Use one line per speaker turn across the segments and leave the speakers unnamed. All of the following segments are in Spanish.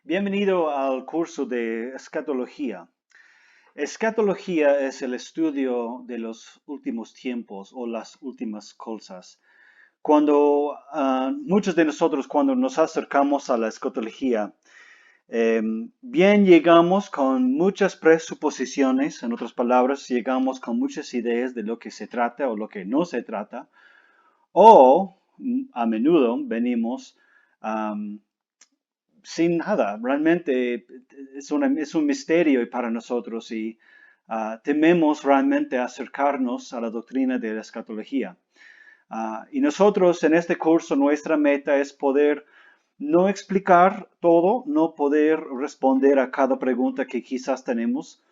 Bienvenido al curso de escatología. Escatología es el estudio de los últimos tiempos o las últimas cosas. Muchos de nosotros cuando nos acercamos a la escatología, bien llegamos con muchas presuposiciones, en otras palabras, llegamos con muchas ideas de lo que se trata o lo que no se trata, o a menudo venimos sin nada. Realmente es un misterio para nosotros y tememos realmente acercarnos a la doctrina de la escatología. Y nosotros en este curso, nuestra meta es poder no explicar todo, no poder responder a cada pregunta que quizás tenemos,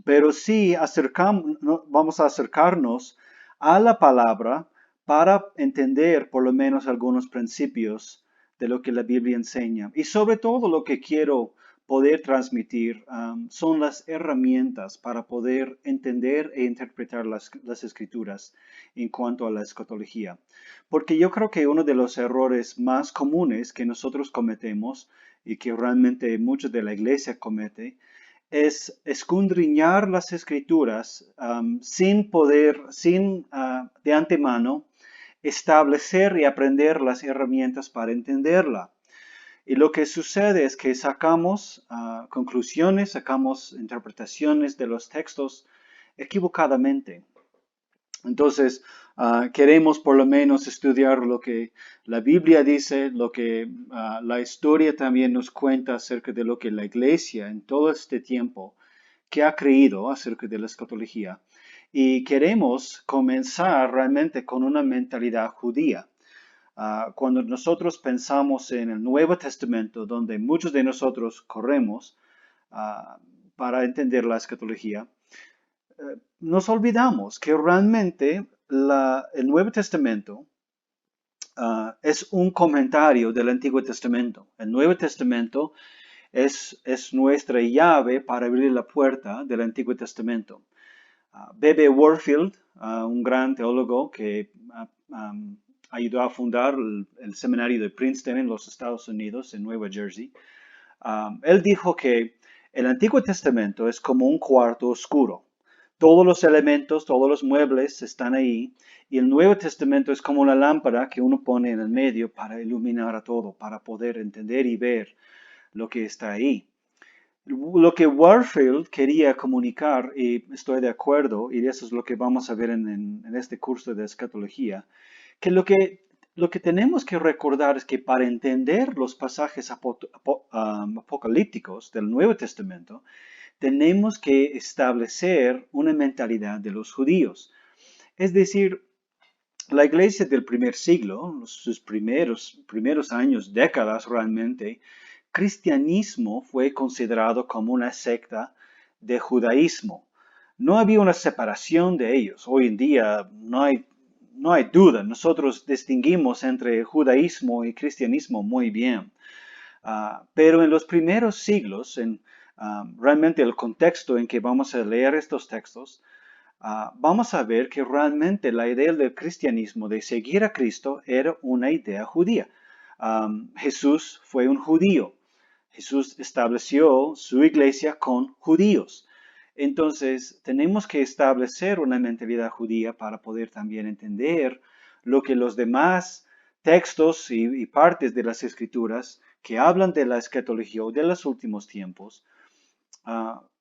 pero sí vamos a acercarnos a la palabra para entender por lo menos algunos principios de lo que la Biblia enseña. Y sobre todo lo que quiero poder transmitir son las herramientas para poder entender e interpretar las escrituras en cuanto a la escatología. Porque yo creo que uno de los errores más comunes que nosotros cometemos y que realmente muchos de la iglesia comete es escudriñar las escrituras sin de antemano establecer y aprender las herramientas para entenderla. Y lo que sucede es que sacamos conclusiones, sacamos interpretaciones de los textos equivocadamente. Entonces, queremos por lo menos estudiar lo que la Biblia dice, lo que la historia también nos cuenta acerca de lo que la iglesia en todo este tiempo que ha creído acerca de la escatología. Y queremos comenzar realmente con una mentalidad judía. Cuando nosotros pensamos en el Nuevo Testamento, donde muchos de nosotros corremos uh, para entender la escatología, nos olvidamos que realmente el Nuevo Testamento es un comentario del Antiguo Testamento. El Nuevo Testamento es nuestra llave para abrir la puerta del Antiguo Testamento. B.B. Warfield, un gran teólogo que ayudó a fundar el seminario de Princeton en los Estados Unidos, en Nueva Jersey, él dijo que el Antiguo Testamento es como un cuarto oscuro. Todos los elementos, todos los muebles están ahí y el Nuevo Testamento es como una lámpara que uno pone en el medio para iluminar a todo, para poder entender y ver lo que está ahí. Lo que Warfield quería comunicar, y estoy de acuerdo, y eso es lo que vamos a ver en este curso de escatología, que lo que tenemos que recordar es que para entender los pasajes apocalípticos del Nuevo Testamento, tenemos que establecer una mentalidad de los judíos. Es decir, la iglesia del primer siglo, sus primeros años, décadas realmente, cristianismo fue considerado como una secta de judaísmo. No había una separación de ellos. Hoy en día no hay duda. Nosotros distinguimos entre judaísmo y cristianismo muy bien. Pero en los primeros siglos, realmente el contexto en que vamos a leer estos textos, vamos a ver que realmente la idea del cristianismo, de seguir a Cristo, era una idea judía. Jesús fue un judío. Jesús estableció su iglesia con judíos. Entonces, tenemos que establecer una mentalidad judía para poder también entender lo que los demás textos y partes de las escrituras que hablan de la escatología o de los últimos tiempos,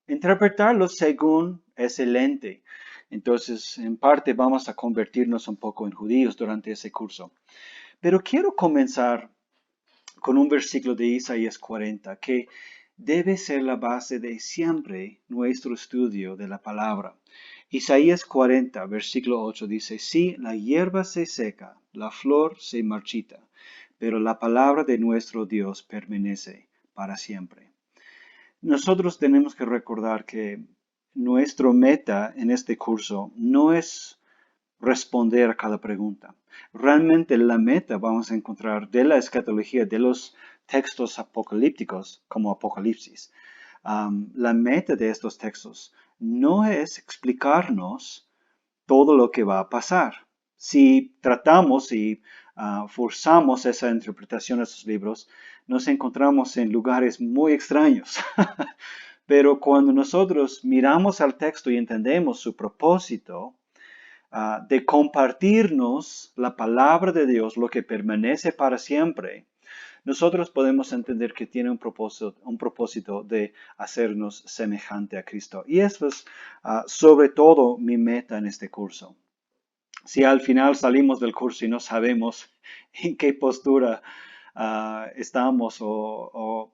interpretarlos según ese lente. Entonces, en parte vamos a convertirnos un poco en judíos durante ese curso. Pero quiero comenzar con un versículo de Isaías 40 que debe ser la base de siempre nuestro estudio de la palabra. Isaías 40, versículo 8 dice, sí, la hierba se seca, la flor se marchita, pero la palabra de nuestro Dios permanece para siempre. Nosotros tenemos que recordar que nuestro meta en este curso no es responder a cada pregunta. Realmente la meta vamos a encontrar de la escatología, de los textos apocalípticos como Apocalipsis. La meta de estos textos no es explicarnos todo lo que va a pasar. Si tratamos y forzamos esa interpretación de esos libros, nos encontramos en lugares muy extraños. Pero cuando nosotros miramos al texto y entendemos su propósito, de compartirnos la palabra de Dios, lo que permanece para siempre, nosotros podemos entender que tiene un propósito de hacernos semejante a Cristo. Y eso es sobre todo mi meta en este curso. Si al final salimos del curso y no sabemos en qué postura estamos o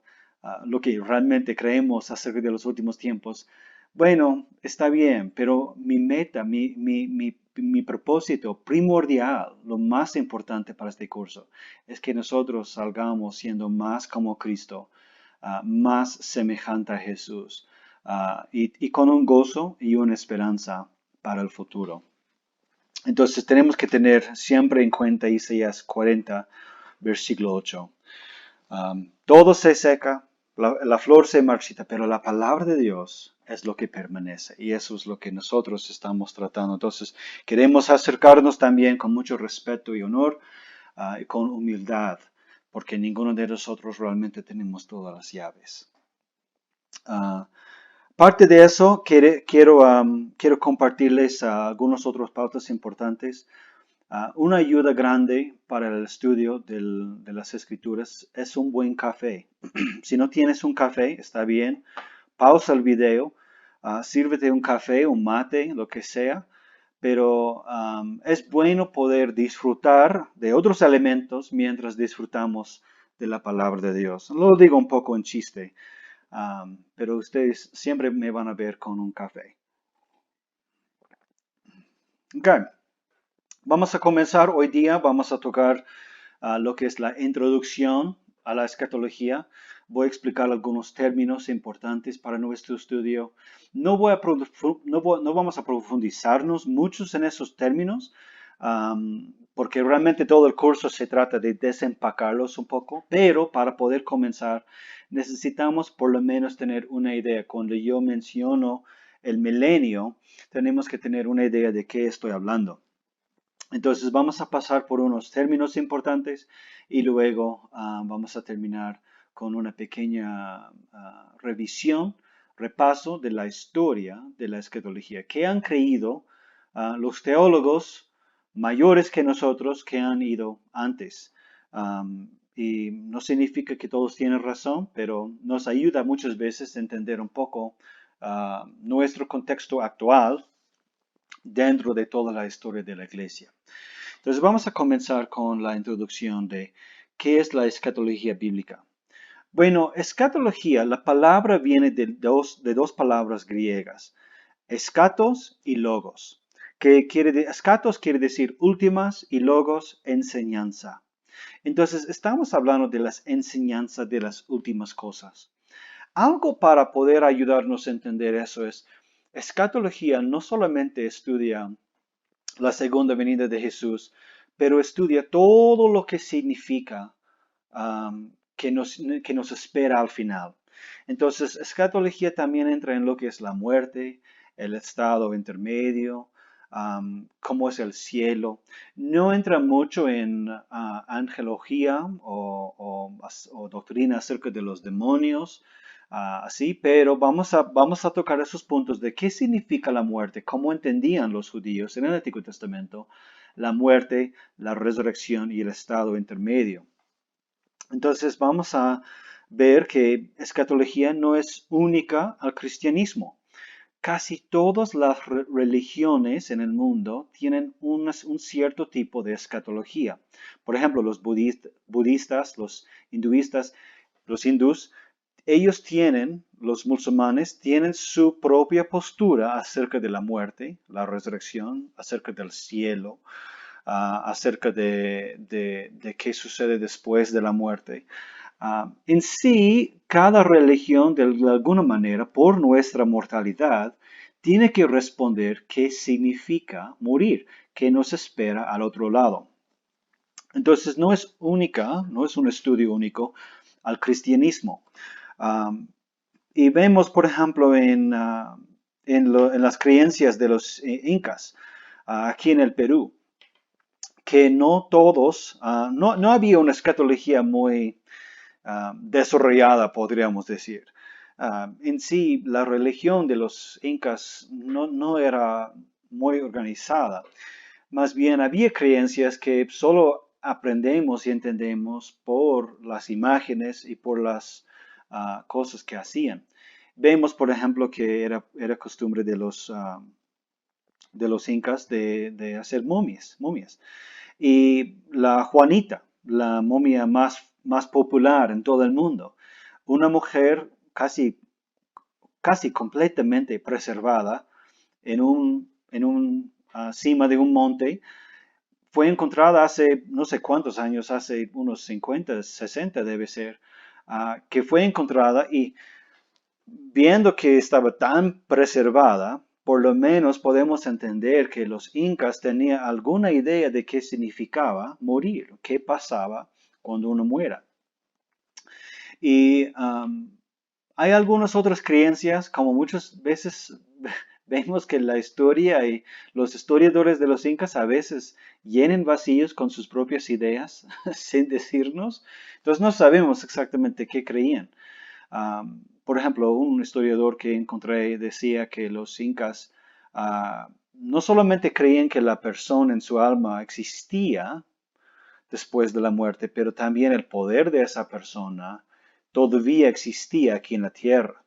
lo que realmente creemos acerca de los últimos tiempos, bueno, está bien, pero mi meta, mi propósito primordial, lo más importante para este curso, es que nosotros salgamos siendo más como Cristo, más semejante a Jesús, y con un gozo y una esperanza para el futuro. Entonces tenemos que tener siempre en cuenta Isaías 40, versículo 8. Todo se seca, la flor se marchita, pero la palabra de Dios es lo que permanece. Y eso es lo que nosotros estamos tratando. Entonces queremos acercarnos también con mucho respeto y honor y con humildad, porque ninguno de nosotros realmente tenemos todas las llaves. Parte de eso, quiero compartirles algunos otros pautas importantes. Una ayuda grande para el estudio de las escrituras es un buen café. Si no tienes un café, está bien, pausa el video, sírvete un café, un mate, lo que sea, pero es bueno poder disfrutar de otros elementos mientras disfrutamos de la palabra de Dios. Lo digo un poco en chiste, pero ustedes siempre me van a ver con un café. Okay. Vamos a comenzar hoy día, vamos a tocar lo que es la introducción a la escatología. Voy a explicar algunos términos importantes para nuestro estudio. No vamos a profundizarnos muchos en esos términos, porque realmente todo el curso se trata de desempacarlos un poco, pero para poder comenzar necesitamos por lo menos tener una idea. Cuando yo menciono el milenio, tenemos que tener una idea de qué estoy hablando. Entonces vamos a pasar por unos términos importantes y luego vamos a terminar con una pequeña revisión, repaso de la historia de la escatología. ¿Qué han creído los teólogos mayores que nosotros que han ido antes? Y no significa que todos tienen razón, pero nos ayuda muchas veces a entender un poco nuestro contexto actual dentro de toda la historia de la iglesia. Entonces vamos a comenzar con la introducción de qué es la escatología bíblica. Bueno, escatología, la palabra viene de dos palabras griegas, escatos y logos. Escatos quiere decir últimas y logos enseñanza. Entonces estamos hablando de las enseñanzas de las últimas cosas. Algo para poder ayudarnos a entender eso es, escatología no solamente estudia la segunda venida de Jesús, pero estudia todo lo que significa que nos espera al final. Entonces, escatología también entra en lo que es la muerte, el estado intermedio, cómo es el cielo. No entra mucho en angelología o doctrina acerca de los demonios, así, pero vamos a tocar esos puntos de qué significa la muerte, cómo entendían los judíos en el Antiguo Testamento la muerte, la resurrección y el estado intermedio. Entonces vamos a ver que escatología no es única al cristianismo. Casi todas las religiones en el mundo tienen un cierto tipo de escatología. Por ejemplo, los budistas, los hinduistas, los hindús, los musulmanes, tienen su propia postura acerca de la muerte, la resurrección, acerca del cielo, acerca de qué sucede después de la muerte. En sí, cada religión, de alguna manera, por nuestra mortalidad, tiene que responder qué significa morir, qué nos espera al otro lado. Entonces, no es única, no es un estudio único al cristianismo. Y vemos, por ejemplo, en las creencias de los incas, aquí en el Perú, que no todos, no había una escatología muy desarrollada, podríamos decir. En sí, la religión de los incas no era muy organizada. Más bien había creencias que solo aprendemos y entendemos por las imágenes y por las cosas que hacían. Vemos, por ejemplo, que era costumbre de los incas de hacer momias. Y la Juanita, la momia más popular en todo el mundo, una mujer casi completamente preservada en un cima de un monte, fue encontrada hace no sé cuántos años, hace unos 50, 60 debe ser, que fue encontrada y viendo que estaba tan preservada, por lo menos podemos entender que los incas tenían alguna idea de qué significaba morir, qué pasaba cuando uno muera. Y hay algunas otras creencias, como muchas veces vemos que la historia y los historiadores de los incas a veces llenan vacíos con sus propias ideas sin decirnos. Entonces no sabemos exactamente qué creían. Por ejemplo, un historiador que encontré decía que los incas no solamente creían que la persona en su alma existía después de la muerte, pero también el poder de esa persona todavía existía aquí en la tierra.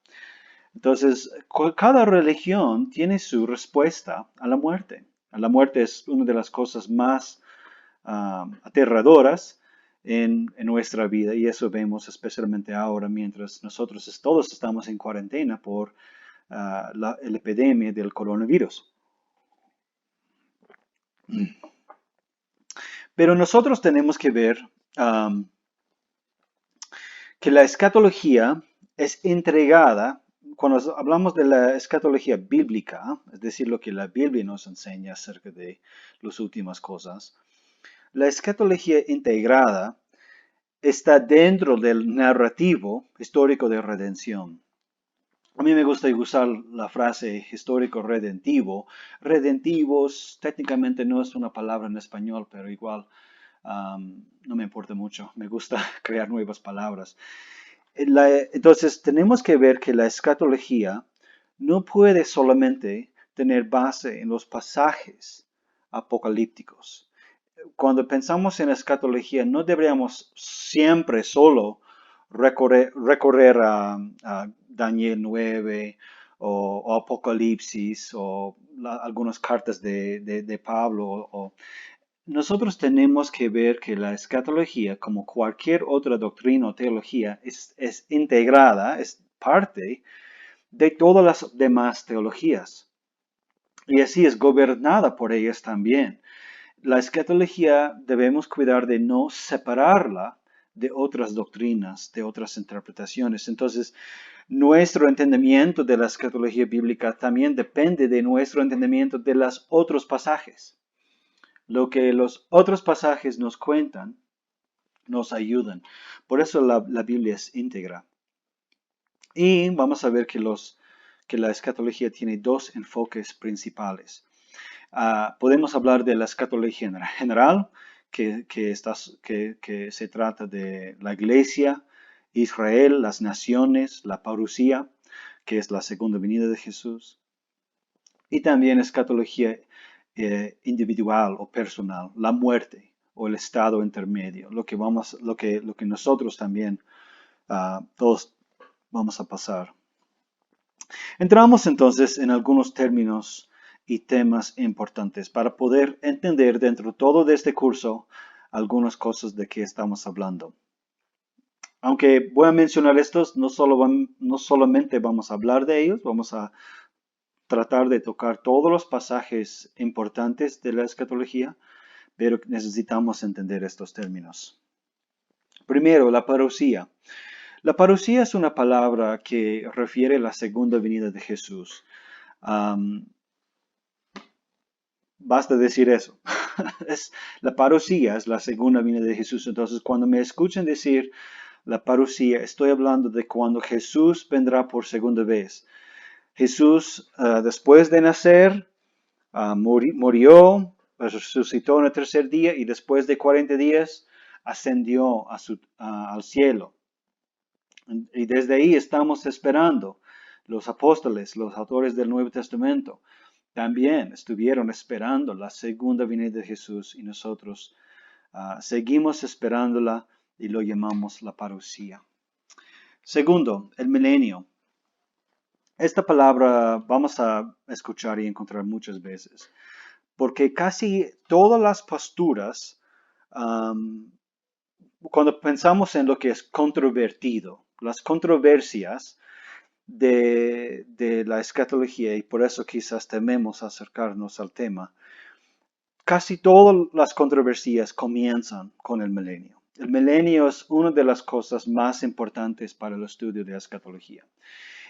Entonces, cada religión tiene su respuesta a la muerte. La muerte es una de las cosas más aterradoras en nuestra vida y eso vemos especialmente ahora mientras nosotros todos estamos en cuarentena por la epidemia del coronavirus. Pero nosotros tenemos que ver que la escatología es entregada, cuando hablamos de la escatología bíblica, es decir, lo que la Biblia nos enseña acerca de las últimas cosas, la escatología integrada está dentro del narrativo histórico de redención. A mí me gusta usar la frase histórico redentivo. Redentivos técnicamente no es una palabra en español, pero igual no me importa mucho. Me gusta crear nuevas palabras. Entonces tenemos que ver que la escatología no puede solamente tener base en los pasajes apocalípticos. Cuando pensamos en escatología, no deberíamos siempre solo recorrer a Daniel 9 o Apocalipsis o algunas cartas de Pablo. Nosotros tenemos que ver que la escatología, como cualquier otra doctrina o teología, es integrada, es parte de todas las demás teologías. Y así es gobernada por ellas también. La escatología debemos cuidar de no separarla de otras doctrinas, de otras interpretaciones. Entonces, nuestro entendimiento de la escatología bíblica también depende de nuestro entendimiento de los otros pasajes. Lo que los otros pasajes nos cuentan, nos ayudan. Por eso la Biblia es íntegra. Y vamos a ver que la escatología tiene dos enfoques principales. Podemos hablar de la escatología general, que se trata de la iglesia, Israel, las naciones, la parusía, que es la segunda venida de Jesús. Y también escatología individual o personal, la muerte o el estado intermedio, lo que nosotros también todos vamos a pasar. Entramos entonces en algunos términos y temas importantes para poder entender dentro de todo de este curso algunas cosas de que estamos hablando. Aunque voy a mencionar estos, no solamente vamos a hablar de ellos, vamos a tratar de tocar todos los pasajes importantes de la escatología, pero necesitamos entender estos términos. Primero, la parusía. La parusía es una palabra que refiere a la segunda venida de Jesús. Basta decir eso. La parusía es la segunda venida de Jesús. Entonces, cuando me escuchen decir la parusía, estoy hablando de cuando Jesús vendrá por segunda vez. Jesús, después de nacer, murió, resucitó en el tercer día y después de 40 días ascendió al cielo. Y desde ahí estamos esperando. Los apóstoles, los autores del Nuevo Testamento, también estuvieron esperando la segunda venida de Jesús y nosotros seguimos esperándola y lo llamamos la parucía. Segundo, el milenio. Esta palabra vamos a escuchar y encontrar muchas veces, porque casi todas las posturas, cuando pensamos en lo que es controvertido, las controversias de la escatología, y por eso quizás tememos acercarnos al tema, casi todas las controversias comienzan con el milenio. El milenio es una de las cosas más importantes para el estudio de la escatología.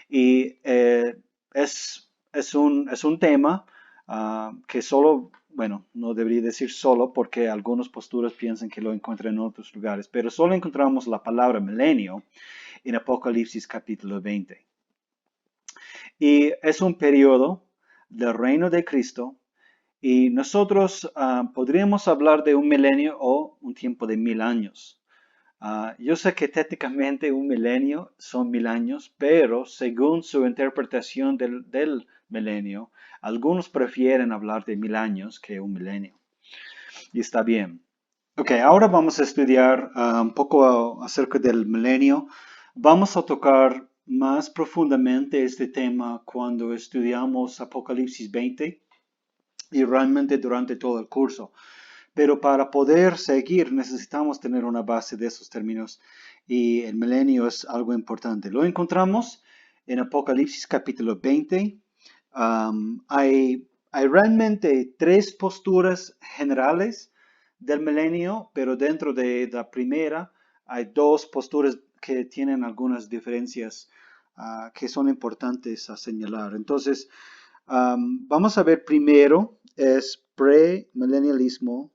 Y es un tema que solo, bueno, no debería decir solo porque algunas posturas piensan que lo encuentran en otros lugares, pero solo encontramos la palabra milenio en Apocalipsis capítulo 20. Y es un periodo del reino de Cristo y nosotros podríamos hablar de un milenio o un tiempo de 1000 años. Yo sé que técnicamente un milenio son 1000 años, pero según su interpretación del milenio, algunos prefieren hablar de 1000 años que un milenio. Y está bien. Ok, ahora vamos a estudiar un poco acerca del milenio. Vamos a tocar más profundamente este tema cuando estudiamos Apocalipsis 20 y realmente durante todo el curso. Pero para poder seguir necesitamos tener una base de esos términos y el milenio es algo importante. Lo encontramos en Apocalipsis capítulo 20. Hay realmente tres posturas generales del milenio, pero dentro de la primera hay dos posturas que tienen algunas diferencias que son importantes a señalar. Entonces, vamos a ver primero es premilenialismo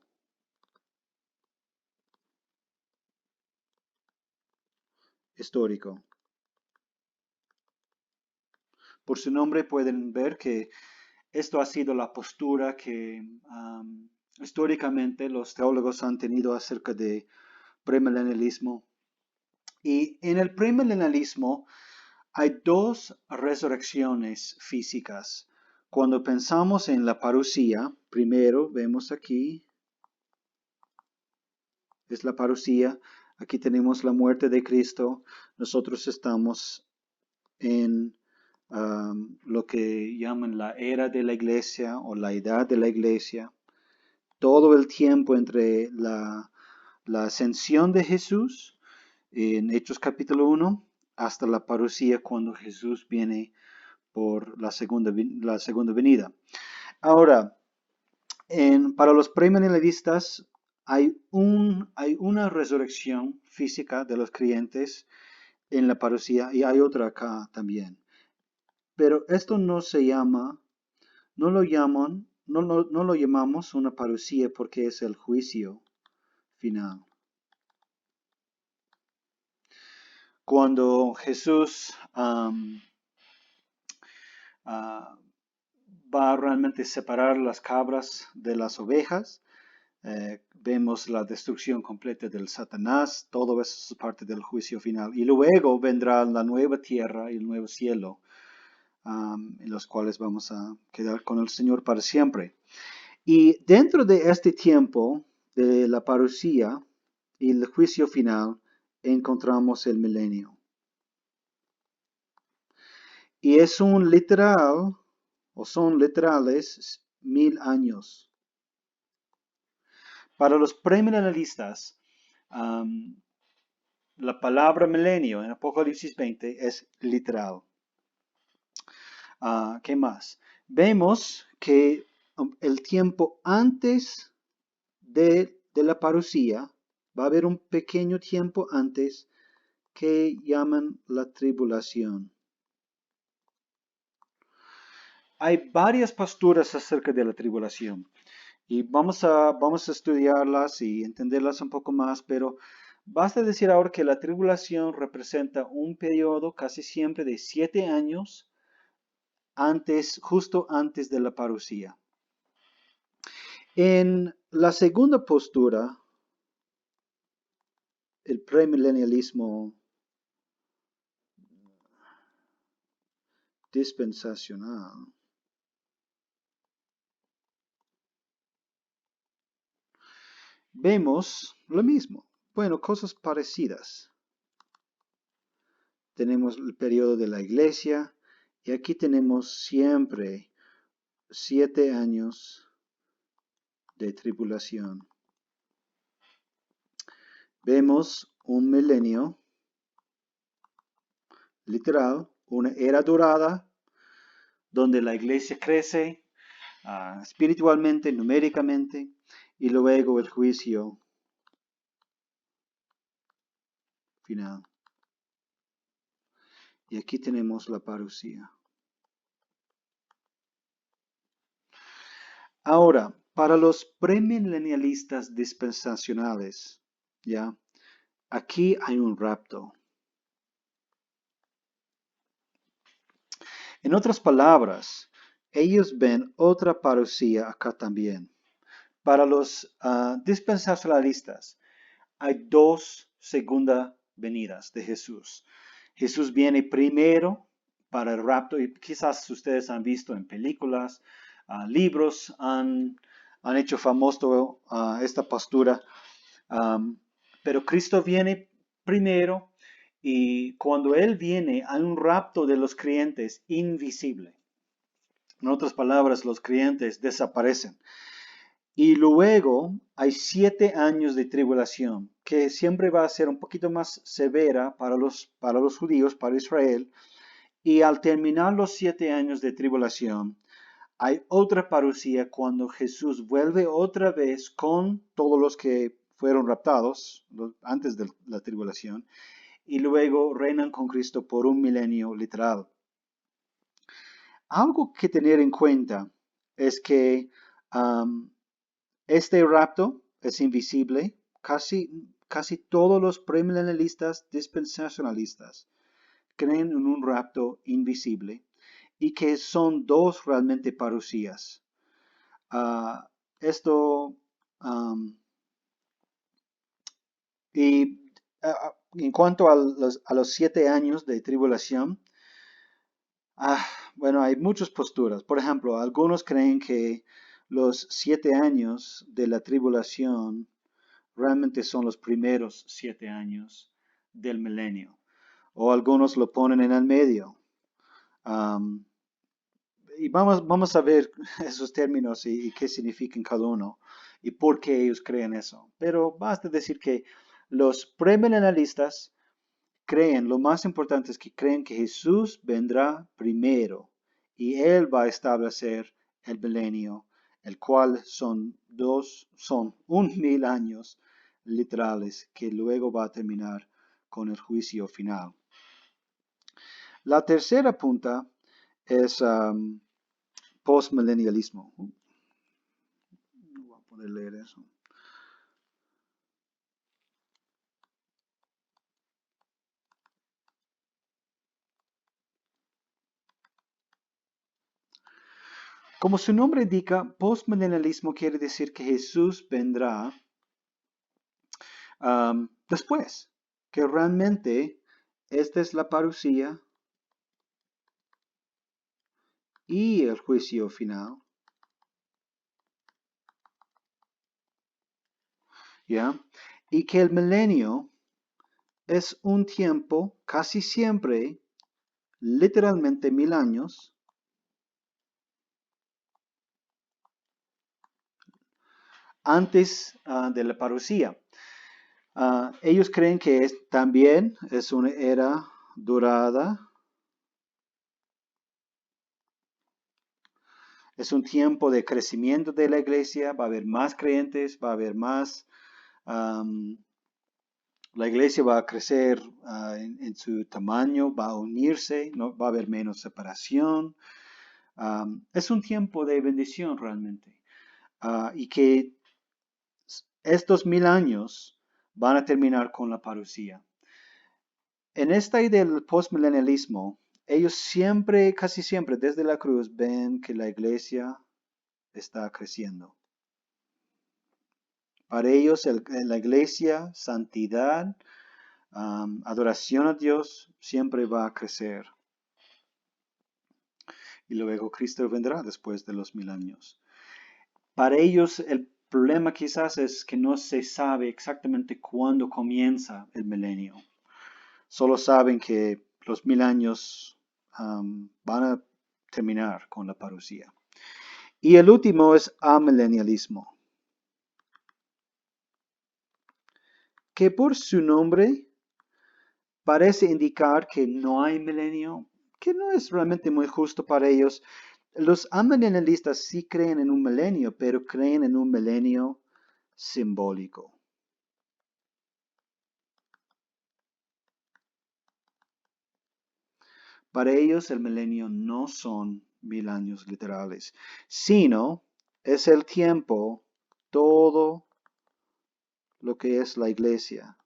histórico. Por su nombre pueden ver que esto ha sido la postura que históricamente los teólogos han tenido acerca de premilenialismo. Y en el premilenialismo hay dos resurrecciones físicas. Cuando pensamos en la parucía, primero vemos aquí, es la parucía, aquí tenemos la muerte de Cristo, nosotros estamos en lo que llaman la era de la iglesia o la edad de la iglesia, todo el tiempo entre la ascensión de Jesús en Hechos capítulo 1 hasta la parucía cuando Jesús viene por la segunda venida. Ahora, para los premilenialistas hay una resurrección física de los creyentes en la parucía y hay otra acá también. Pero esto no se llama, no lo llamamos una parucía porque es el juicio final. Cuando Jesús va a realmente separar las cabras de las ovejas, vemos la destrucción completa del Satanás, todo eso es parte del juicio final. Y luego vendrá la nueva tierra y el nuevo cielo, en los cuales vamos a quedar con el Señor para siempre. Y dentro de este tiempo de la parucía y el juicio final, encontramos el milenio. Y es un literal, o son literales, 1000 años. Para los premilenialistas, la palabra milenio en Apocalipsis 20 es literal. ¿Qué más? Vemos que el tiempo antes de la parucía, va a haber un pequeño tiempo antes que llaman la tribulación. Hay varias posturas acerca de la tribulación y vamos a estudiarlas y entenderlas un poco más, pero basta decir ahora que la tribulación representa un periodo casi siempre de 7 años justo antes de la parucía. En la segunda postura, el premilenialismo dispensacional. Vemos lo mismo. Bueno, cosas parecidas. Tenemos el periodo de la iglesia y aquí tenemos siempre 7 años de tribulación. Vemos un milenio, literal, una era dorada, donde la iglesia crece espiritualmente, numéricamente, y luego el juicio final. Y aquí tenemos la parucía. Ahora, para los premilenialistas dispensacionales, ¿ya? Aquí hay un rapto. En otras palabras, ellos ven otra parucía acá también. Para los dispensacionalistas, hay dos segundas venidas de Jesús. Jesús viene primero para el rapto y quizás ustedes han visto en películas, libros, han hecho famoso esta postura. Pero Cristo viene primero y cuando Él viene hay un rapto de los creyentes invisible. En otras palabras, los creyentes desaparecen. Y luego hay 7 años de tribulación, que siempre va a ser un poquito más severa para los judíos, para Israel. Y al terminar los 7 años de tribulación, hay otra parucía cuando Jesús vuelve otra vez con todos los que fueron raptados antes de la tribulación y luego reinan con Cristo por un milenio literal. Algo que tener en cuenta es que este rapto es invisible. Casi todos los premilenialistas dispensacionalistas creen en un rapto invisible y que son dos realmente parucías. Esto y en cuanto a los 7 años de tribulación, bueno, hay muchas posturas. Por ejemplo, algunos creen que los 7 años de la tribulación realmente son los primeros 7 años del milenio. O algunos lo ponen en el medio. Y vamos a ver esos términos y qué significan cada uno y por qué ellos creen eso. Pero basta decir que los premilenialistas creen, lo más importante es que creen que Jesús vendrá primero y Él va a establecer el milenio, el cual son 1,000 años literales que luego va a terminar con el juicio final. La tercera punta es postmilenialismo. No voy a poder leer eso. Como su nombre indica, postmilenialismo quiere decir que Jesús vendrá después, que realmente esta es la parucía y el juicio final. ¿Ya? Y que el milenio es un tiempo casi siempre, literalmente 1000 años, antes de la parucía. Ellos creen que también es una era dorada. Es un tiempo de crecimiento de la iglesia, va a haber más creyentes, va a haber más, la iglesia va a crecer en su tamaño, va a unirse, ¿no? Va a haber menos separación. Es un tiempo de bendición realmente. Y que estos 1000 años van a terminar con la parucía. En esta idea del postmilenialismo, ellos siempre, casi siempre, desde la cruz, ven que la iglesia está creciendo. Para ellos, la iglesia, santidad, adoración a Dios, siempre va a crecer. y luego Cristo vendrá después de los 1000 años. Para ellos el problema quizás es que no se sabe exactamente cuándo comienza el milenio. Solo saben que los 1000 años van a terminar con la parucía. Y el último es amilenialismo, que por su nombre parece indicar que no hay milenio, que no es realmente muy justo para ellos. Los amilenialistas sí creen en un milenio, pero creen en un milenio simbólico. Para ellos el milenio no son 1000 años literales, sino es el tiempo, todo lo que es la iglesia.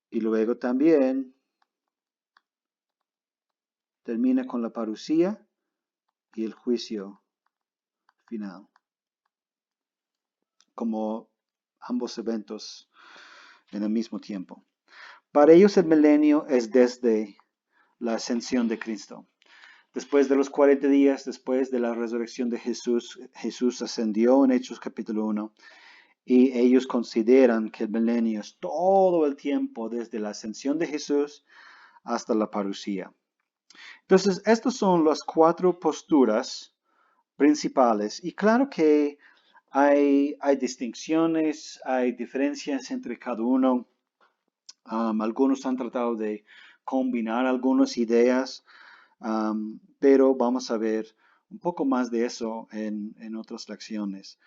Y luego también termina con la parucía y el juicio final, como ambos eventos en el mismo tiempo. Para ellos el milenio es desde la ascensión de Cristo. Después de los 40 días, después de la resurrección de Jesús, Jesús ascendió en Hechos capítulo 1 y ellos consideran que el milenio es todo el tiempo desde la ascensión de Jesús hasta la parucía. Entonces, estas son las 4 posturas principales y claro que hay distinciones, hay diferencias entre cada uno. Algunos han tratado de combinar algunas ideas, pero vamos a ver un poco más de eso en otras lecciones.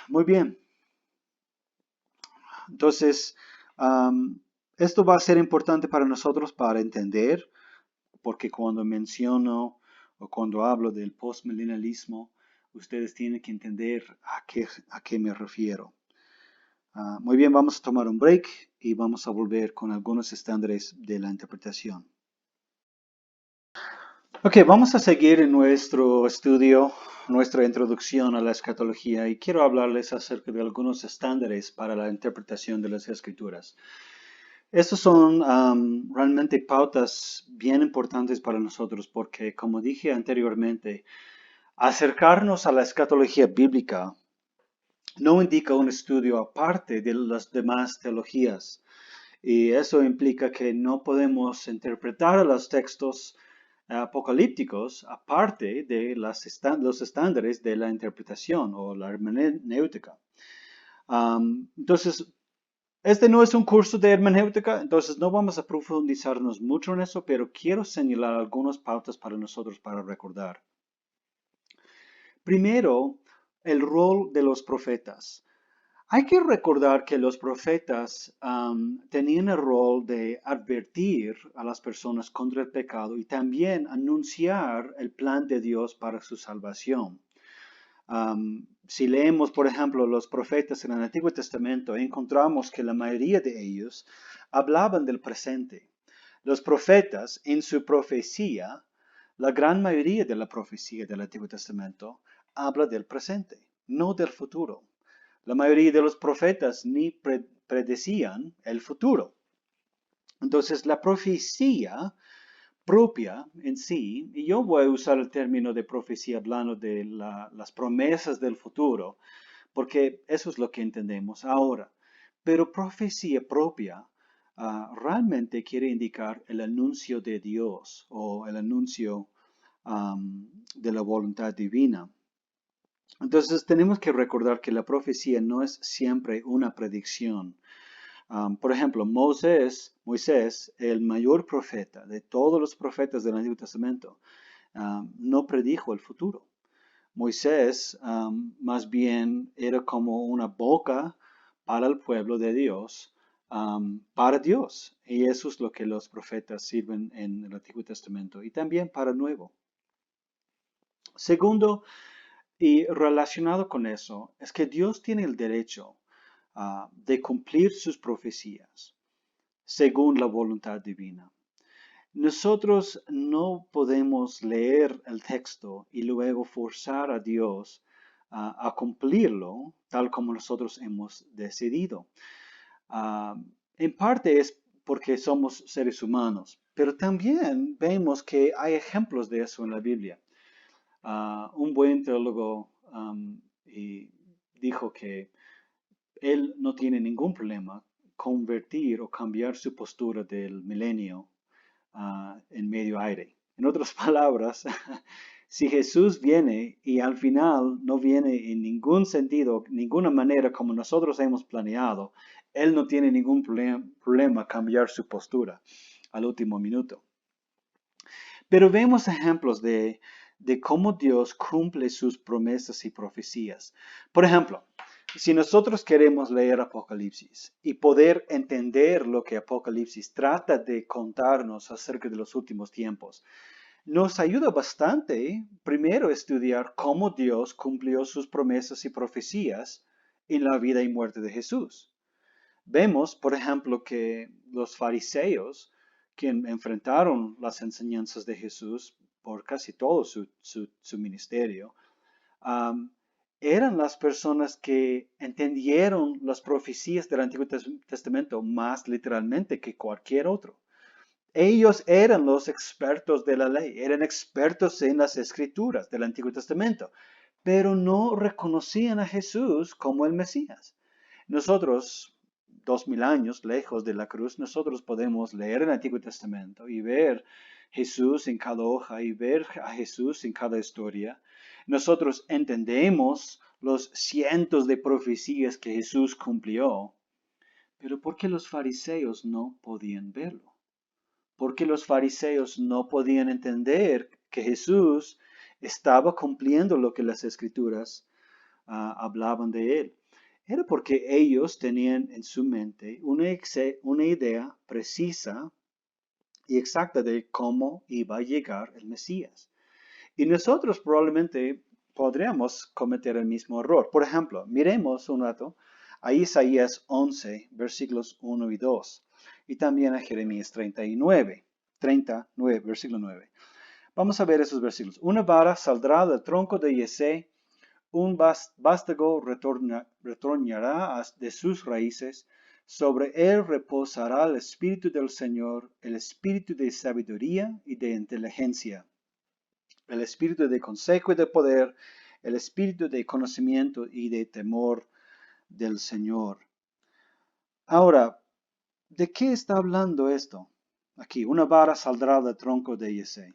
Muy bien. Entonces, esto va a ser importante para nosotros para entender, porque cuando menciono o cuando hablo del postmilenialismo, ustedes tienen que entender a qué me refiero. Muy bien, vamos a tomar un break y vamos a volver con algunos estándares de la interpretación. Ok, vamos a seguir en nuestro estudio, nuestra introducción a la escatología y quiero hablarles acerca de algunos estándares para la interpretación de las escrituras. Estos son realmente pautas bien importantes para nosotros porque, como dije anteriormente, acercarnos a la escatología bíblica no indica un estudio aparte de las demás teologías. Y eso implica que no podemos interpretar los textos apocalípticos aparte de los estándares de la interpretación o la hermenéutica. Entonces, este no es un curso de hermenéutica, entonces no vamos a profundizarnos mucho en eso, pero quiero señalar algunas pautas para nosotros para recordar. Primero, el rol de los profetas. Hay que recordar que los profetas tenían el rol de advertir a las personas contra el pecado y también anunciar el plan de Dios para su salvación. Si leemos, por ejemplo, los profetas en el Antiguo Testamento, encontramos que la mayoría de ellos hablaban del presente. Los profetas, en su profecía, la gran mayoría de la profecía del Antiguo Testamento habla del presente, no del futuro. La mayoría de los profetas ni predecían el futuro. Entonces, la profecía propia en sí, y yo voy a usar el término de profecía hablando de las promesas del futuro, porque eso es lo que entendemos ahora. Pero profecía propia realmente quiere indicar el anuncio de Dios o el anuncio de la voluntad divina. Entonces tenemos que recordar que la profecía no es siempre una predicción. Por ejemplo, Moisés, el mayor profeta de todos los profetas del Antiguo Testamento, no predijo el futuro. Moisés más bien era como una boca para el pueblo de Dios, para Dios. Y eso es lo que los profetas sirven en el Antiguo Testamento y también para el Nuevo. Segundo, y relacionado con eso, es que Dios tiene el derecho de cumplir sus profecías según la voluntad divina. Nosotros no podemos leer el texto y luego forzar a Dios a cumplirlo tal como nosotros hemos decidido. En parte es porque somos seres humanos. Pero también vemos que hay ejemplos de eso en la Biblia. Un buen teólogo y dijo que él no tiene ningún problema convertir o cambiar su postura del milenio en medio aire. En otras palabras, si Jesús viene y al final no viene en ningún sentido, ninguna manera como nosotros hemos planeado, Él no tiene ningún problema cambiar su postura al último minuto. Pero vemos ejemplos de cómo Dios cumple sus promesas y profecías. Por ejemplo, si nosotros queremos leer Apocalipsis y poder entender lo que Apocalipsis trata de contarnos acerca de los últimos tiempos, nos ayuda bastante primero estudiar cómo Dios cumplió sus promesas y profecías en la vida y muerte de Jesús. Vemos, por ejemplo, que los fariseos, quienes enfrentaron las enseñanzas de Jesús por casi todo su ministerio, eran las personas que entendieron las profecías del Antiguo Testamento más literalmente que cualquier otro. Ellos eran los expertos de la ley, eran expertos en las escrituras del Antiguo Testamento, pero no reconocían a Jesús como el Mesías. Nosotros, 2000 años lejos de la cruz, nosotros podemos leer el Antiguo Testamento y ver Jesús en cada hoja y ver a Jesús en cada historia. Nosotros entendemos los cientos de profecías que Jesús cumplió, pero ¿por qué los fariseos no podían verlo? ¿Por qué los fariseos no podían entender que Jesús estaba cumpliendo lo que las escrituras hablaban de él? Era porque ellos tenían en su mente una idea precisa y exacta de cómo iba a llegar el Mesías. Y nosotros probablemente podríamos cometer el mismo error. Por ejemplo, miremos un rato a Isaías 11, versículos 1 y 2, y también a Jeremías 39, versículo 9. Vamos a ver esos versículos. Una vara saldrá del tronco de Yesé, un vástago retornará de sus raíces, sobre él reposará el espíritu del Señor, el espíritu de sabiduría y de inteligencia, el espíritu de consejo y de poder, el espíritu de conocimiento y de temor del Señor. Ahora, ¿de qué está hablando esto? Aquí, una vara saldrá del tronco de Yesé.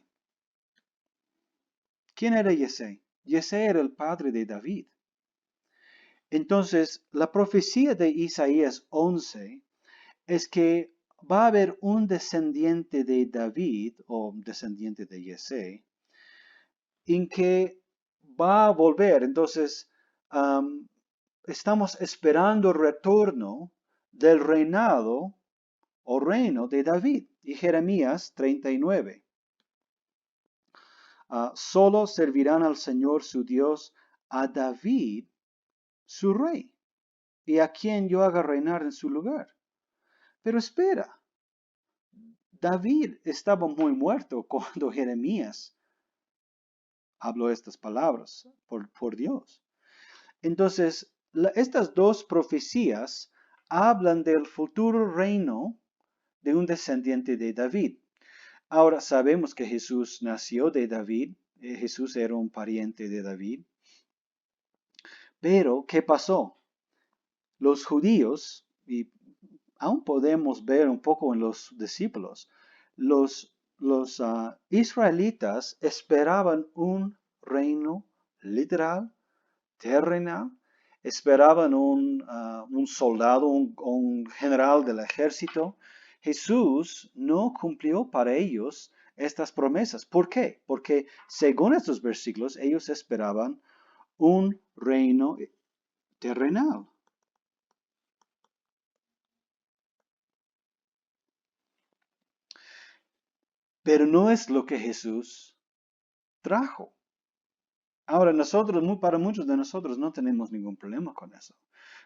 ¿Quién era Yesé? Yesé era el padre de David. Entonces, la profecía de Isaías 11 es que va a haber un descendiente de David o descendiente de Yesé en que va a volver. Entonces, estamos esperando el retorno del reinado o reino de David. Y Jeremías 39. Solo servirán al Señor su Dios, a David su rey, y a quien yo haga reinar en su lugar. Pero espera, David estaba muy muerto cuando Jeremías habló estas palabras por Dios. Entonces, estas dos profecías hablan del futuro reino de un descendiente de David. Ahora sabemos que Jesús nació de David, Jesús era un pariente de David. Pero, ¿qué pasó? Los judíos, y aún podemos ver un poco en los discípulos, los israelitas esperaban un reino literal, terrenal, esperaban un soldado, un general del ejército. Jesús no cumplió para ellos estas promesas. ¿Por qué? Porque según estos versículos, ellos esperaban un reino terrenal. Pero no es lo que Jesús trajo. Ahora, para muchos de nosotros no tenemos ningún problema con eso,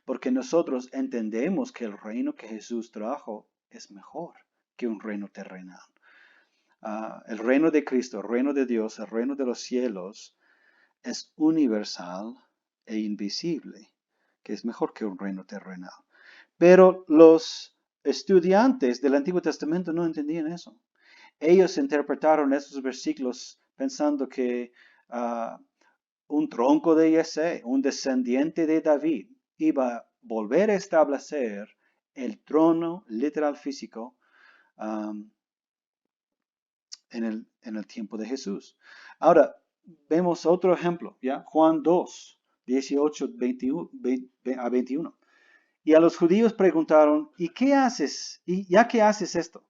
porque nosotros entendemos que el reino que Jesús trajo es mejor que un reino terrenal. El reino de Cristo, el reino de Dios, el reino de los cielos es universal e invisible, que es mejor que un reino terrenal. Pero los estudiantes del Antiguo Testamento no entendían eso. Ellos interpretaron esos versículos pensando que un tronco de Yesé, un descendiente de David, iba a volver a establecer el trono literal físico um, en el tiempo de Jesús. Ahora, vemos otro ejemplo, ¿ya? Juan 2, 18 a 21. Y a los judíos preguntaron, ¿y qué haces? ¿Y ya que haces esto?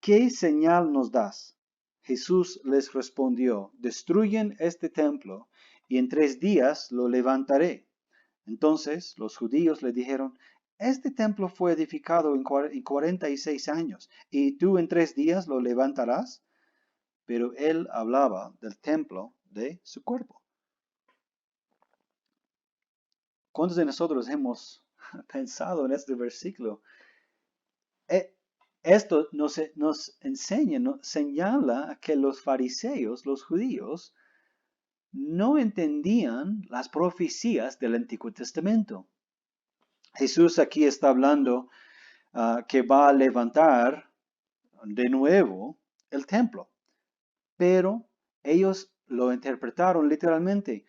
¿Qué señal nos das? Jesús les respondió, destruyen este templo y en 3 días lo levantaré. Entonces los judíos le dijeron, este templo fue edificado en 46 años y tú en 3 días lo levantarás. Pero él hablaba del templo de su cuerpo. ¿Cuántos de nosotros hemos pensado en este versículo? Esto nos enseña, nos señala que los fariseos, los judíos, no entendían las profecías del Antiguo Testamento. Jesús aquí está hablando que va a levantar de nuevo el templo, pero ellos lo interpretaron literalmente.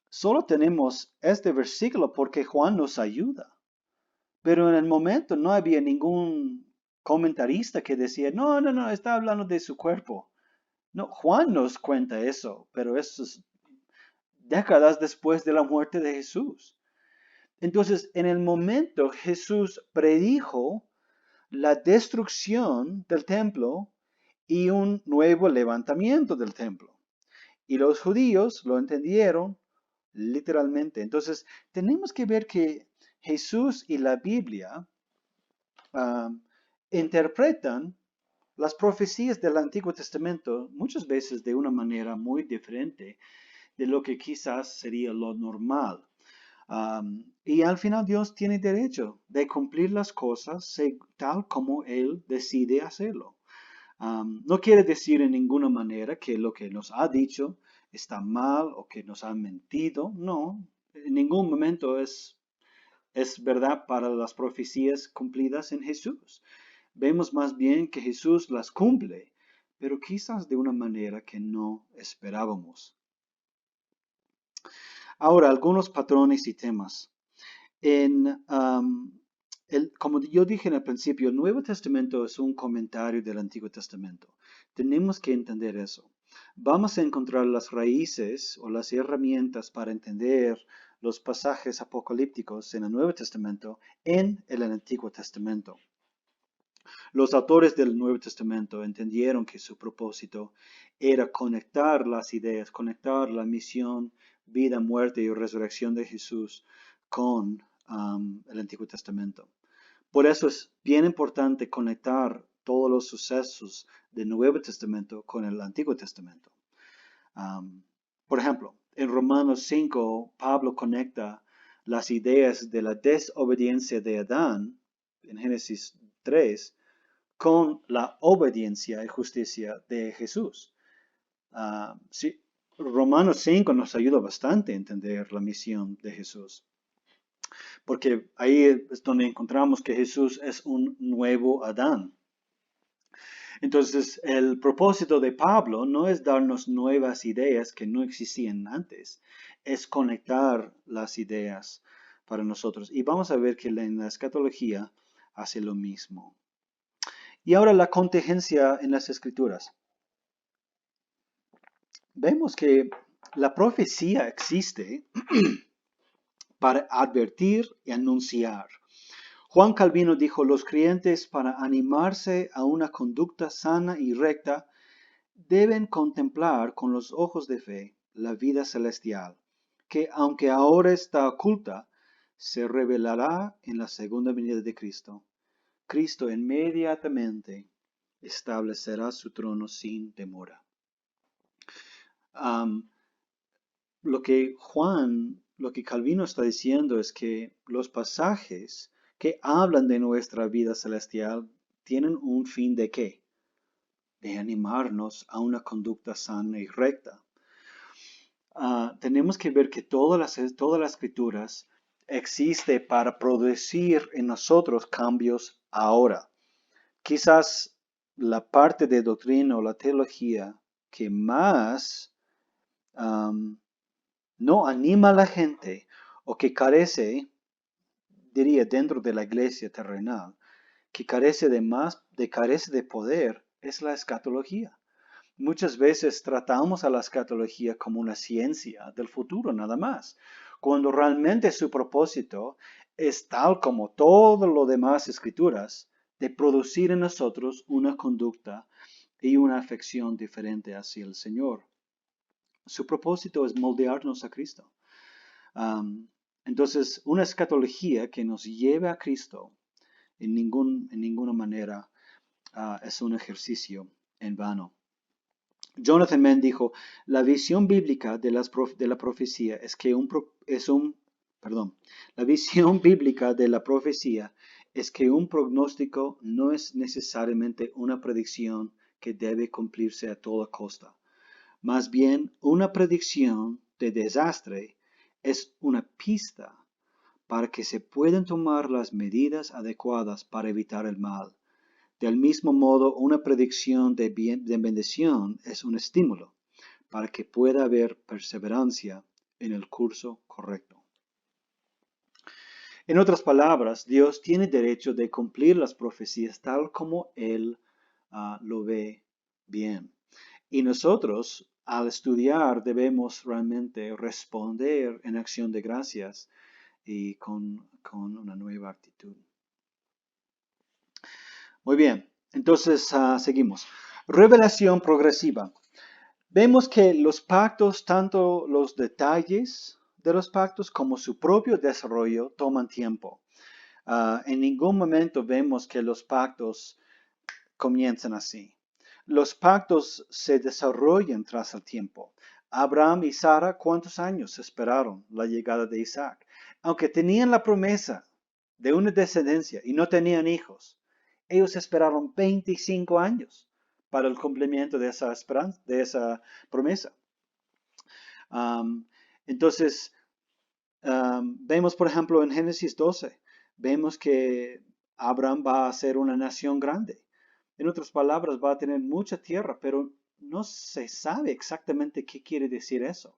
Solo tenemos este versículo porque Juan nos ayuda. Pero en el momento no había ningún comentarista que decía, no, está hablando de su cuerpo. No, Juan nos cuenta eso, pero eso es décadas después de la muerte de Jesús. Entonces, en el momento Jesús predijo la destrucción del templo y un nuevo levantamiento del templo. Y los judíos lo entendieron literalmente. Entonces, tenemos que ver que Jesús y la Biblia interpretan las profecías del Antiguo Testamento muchas veces de una manera muy diferente de lo que quizás sería lo normal. Y al final Dios tiene derecho de cumplir las cosas tal como Él decide hacerlo. No quiere decir en ninguna manera que lo que nos ha dicho está mal o que nos ha mentido. No, en ningún momento es verdad para las profecías cumplidas en Jesús. Vemos más bien que Jesús las cumple, pero quizás de una manera que no esperábamos. Ahora, algunos patrones y temas. Como yo dije en el principio, el Nuevo Testamento es un comentario del Antiguo Testamento. Tenemos que entender eso. Vamos a encontrar las raíces o las herramientas para entender los pasajes apocalípticos en el Nuevo Testamento en el Antiguo Testamento. Los autores del Nuevo Testamento entendieron que su propósito era conectar las ideas, conectar la misión, vida, muerte y resurrección de Jesús con el Antiguo Testamento. Por eso es bien importante conectar todos los sucesos del Nuevo Testamento con el Antiguo Testamento. Por ejemplo, en Romanos 5, Pablo conecta las ideas de la desobediencia de Adán, en Génesis 3, con la obediencia y justicia de Jesús. Sí, Romanos 5 nos ayuda bastante a entender la misión de Jesús, porque ahí es donde encontramos que Jesús es un nuevo Adán. Entonces, el propósito de Pablo no es darnos nuevas ideas que no existían antes, es conectar las ideas para nosotros. Y vamos a ver que en la escatología hace lo mismo. Y ahora la contingencia en las Escrituras. Vemos que la profecía existe para advertir y anunciar. Juan Calvino dijo, los creyentes para animarse a una conducta sana y recta deben contemplar con los ojos de fe la vida celestial, que aunque ahora está oculta, se revelará en la segunda venida de Cristo. Cristo inmediatamente establecerá su trono sin demora. Lo que Calvino está diciendo es que los pasajes que hablan de nuestra vida celestial tienen un fin de ¿qué? De animarnos a una conducta sana y recta. Tenemos que ver que todas las escrituras existe para producir en nosotros cambios Ahora, quizás la parte de doctrina o la teología que más no anima a la gente o que carece, diría, dentro de la iglesia terrenal, que carece de poder, es la escatología. Muchas veces tratamos a la escatología como una ciencia del futuro nada más, cuando realmente su propósito es tal como todo lo demás escrituras, de producir en nosotros una conducta y una afección diferente hacia el Señor. Su propósito es moldearnos a Cristo. Um, entonces, una escatología que nos lleve a Cristo en ninguna manera es un ejercicio en vano. Jonathan Mann dijo, la visión bíblica de la profecía la visión bíblica de la profecía es que un pronóstico no es necesariamente una predicción que debe cumplirse a toda costa. Más bien, una predicción de desastre es una pista para que se puedan tomar las medidas adecuadas para evitar el mal. Del mismo modo, una predicción de bendición es un estímulo para que pueda haber perseverancia en el curso correcto. En otras palabras, Dios tiene derecho de cumplir las profecías tal como Él lo ve bien. Y nosotros, al estudiar, debemos realmente responder en acción de gracias y con una nueva actitud. Muy bien, entonces seguimos. Revelación progresiva. Vemos que los pactos, tanto los detalles de los pactos como su propio desarrollo, toman tiempo. En ningún momento vemos que los pactos comienzan así. Los pactos se desarrollan tras el tiempo. Abraham y Sara, ¿cuántos años esperaron la llegada de Isaac? Aunque tenían la promesa de una descendencia y no tenían hijos, ellos esperaron 25 años para el cumplimiento de esa esperanza, de esa promesa. Entonces, vemos, por ejemplo, en Génesis 12, vemos que Abraham va a ser una nación grande. En otras palabras, va a tener mucha tierra, pero no se sabe exactamente qué quiere decir eso.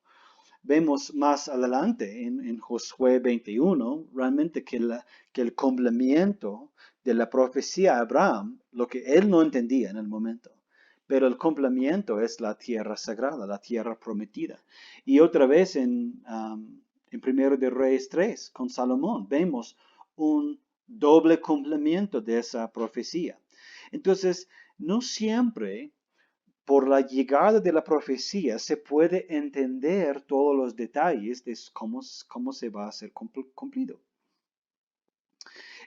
Vemos más adelante en Josué 21, realmente que el cumplimiento de la profecía a Abraham, lo que él no entendía en el momento, pero el cumplimiento es la tierra sagrada, la tierra prometida. Y otra vez en 1 de Reyes 3, con Salomón, vemos un doble cumplimiento de esa profecía. Entonces, no siempre por la llegada de la profecía se puede entender todos los detalles de cómo se va a hacer cumplido.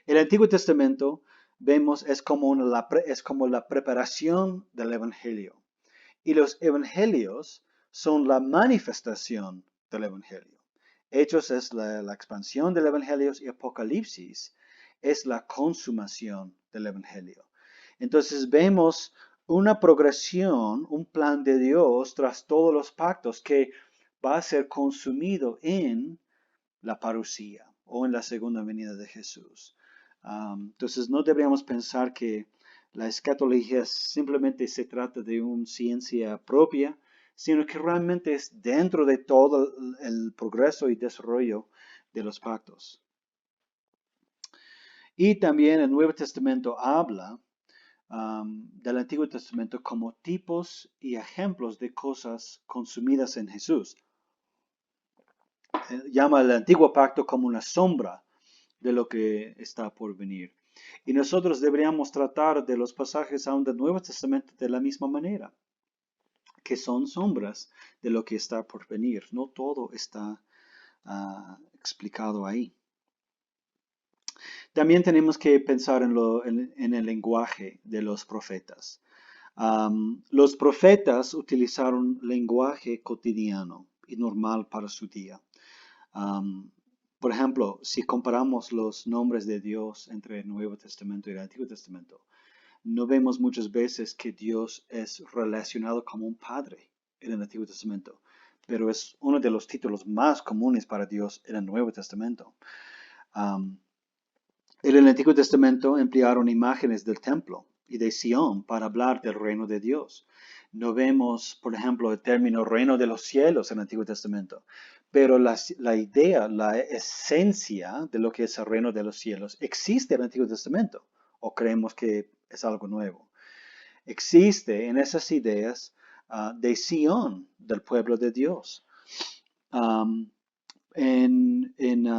El Antiguo Testamento vemos es como la preparación del Evangelio. Y los Evangelios son la manifestación del Evangelio. Hechos es la expansión del Evangelio y Apocalipsis es la consumación del Evangelio. Entonces vemos una progresión, un plan de Dios tras todos los pactos que va a ser consumido en la parucía o en la segunda venida de Jesús. Entonces no deberíamos pensar que la escatología simplemente se trata de una ciencia propia, sino que realmente es dentro de todo el progreso y desarrollo de los pactos. Y también el Nuevo Testamento habla del Antiguo Testamento como tipos y ejemplos de cosas consumidas en Jesús. Llama el Antiguo Pacto como una sombra de lo que está por venir. Y nosotros deberíamos tratar de los pasajes aún del Nuevo Testamento de la misma manera, que son sombras de lo que está por venir. No todo está explicado ahí. También tenemos que pensar en el lenguaje de los profetas. Los profetas utilizaron lenguaje cotidiano y normal para su día. Por ejemplo, si comparamos los nombres de Dios entre el Nuevo Testamento y el Antiguo Testamento, no vemos muchas veces que Dios es relacionado como un padre en el Antiguo Testamento, pero es uno de los títulos más comunes para Dios en el Nuevo Testamento. En el Antiguo Testamento emplearon imágenes del templo y de Sión para hablar del reino de Dios. No vemos, por ejemplo, el término reino de los cielos en el Antiguo Testamento, pero la idea, la esencia de lo que es el reino de los cielos existe en el Antiguo Testamento, o creemos que es algo nuevo. Existe en esas ideas de Sión, del pueblo de Dios. Um, en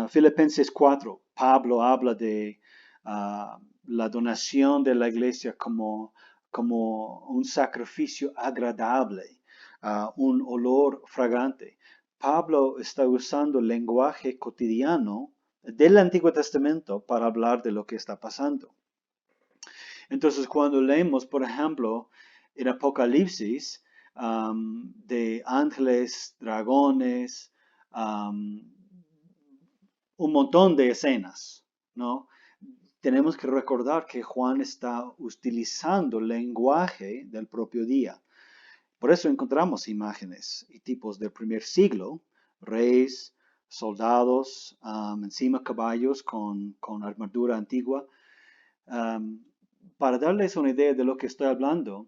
Filipenses 4, Pablo habla de la donación de la iglesia como un sacrificio agradable, un olor fragante. Pablo está usando el lenguaje cotidiano del Antiguo Testamento para hablar de lo que está pasando. Entonces, cuando leemos, por ejemplo, en Apocalipsis, de ángeles, dragones, um, un montón de escenas, ¿no? Tenemos que recordar que Juan está utilizando el lenguaje del propio día. Por eso encontramos imágenes y tipos del primer siglo, reyes, soldados, encima caballos con armadura antigua. Um, para darles una idea de lo que estoy hablando,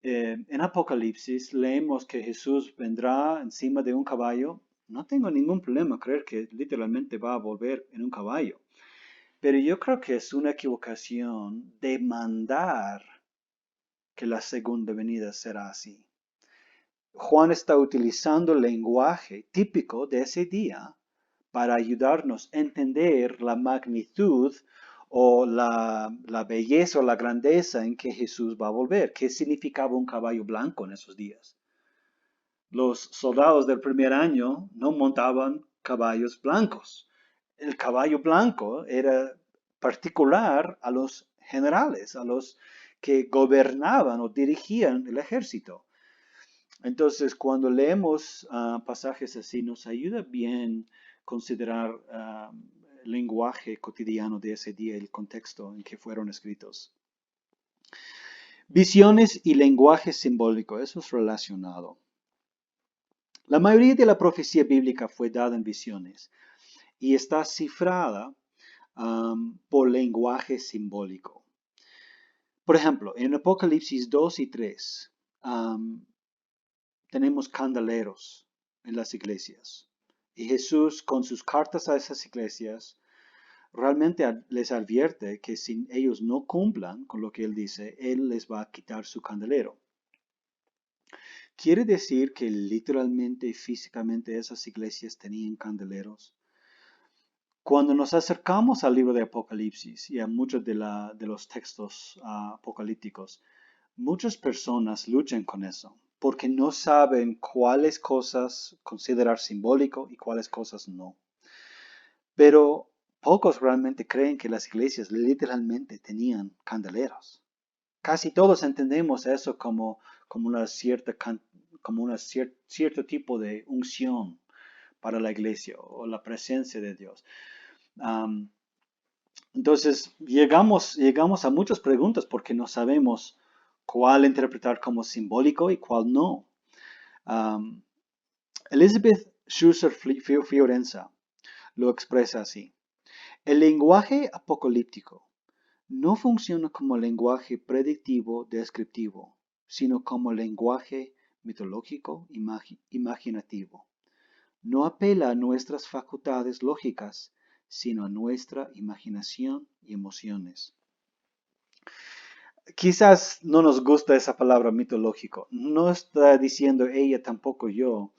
en Apocalipsis leemos que Jesús vendrá encima de un caballo. No tengo ningún problema creer que literalmente va a volver en un caballo, pero yo creo que es una equivocación demandar que la segunda venida será así. Juan está utilizando el lenguaje típico de ese día para ayudarnos a entender la magnitud o la belleza o la grandeza en que Jesús va a volver. ¿Qué significaba un caballo blanco en esos días? Los soldados del primer año no montaban caballos blancos. El caballo blanco era particular a los generales, a los que gobernaban o dirigían el ejército. Entonces, cuando leemos pasajes así, nos ayuda bien considerar el lenguaje cotidiano de ese día y el contexto en que fueron escritos. Visiones y lenguaje simbólico, eso es relacionado. La mayoría de la profecía bíblica fue dada en visiones y está cifrada por lenguaje simbólico. Por ejemplo, en Apocalipsis 2 y 3, tenemos candeleros en las iglesias. Y Jesús, con sus cartas a esas iglesias, realmente les advierte que si ellos no cumplan con lo que Él dice, Él les va a quitar su candelero. ¿Quiere decir que literalmente y físicamente esas iglesias tenían candeleros? Cuando nos acercamos al libro de Apocalipsis y a muchos de los textos apocalípticos, muchas personas luchan con eso porque no saben cuáles cosas considerar simbólico y cuáles cosas no. Pero pocos realmente creen que las iglesias literalmente tenían candeleros. Casi todos entendemos eso como cierto tipo de unción para la iglesia o la presencia de Dios. Entonces, llegamos a muchas preguntas porque no sabemos cuál interpretar como simbólico y cuál no. Elizabeth Schuster Fiorenza lo expresa así. El lenguaje apocalíptico no funciona como lenguaje predictivo descriptivo, sino como lenguaje mitológico imaginativo. No apela a nuestras facultades lógicas, sino a nuestra imaginación y emociones. Quizás no nos gusta esa palabra mitológico. No está diciendo ella, tampoco yo,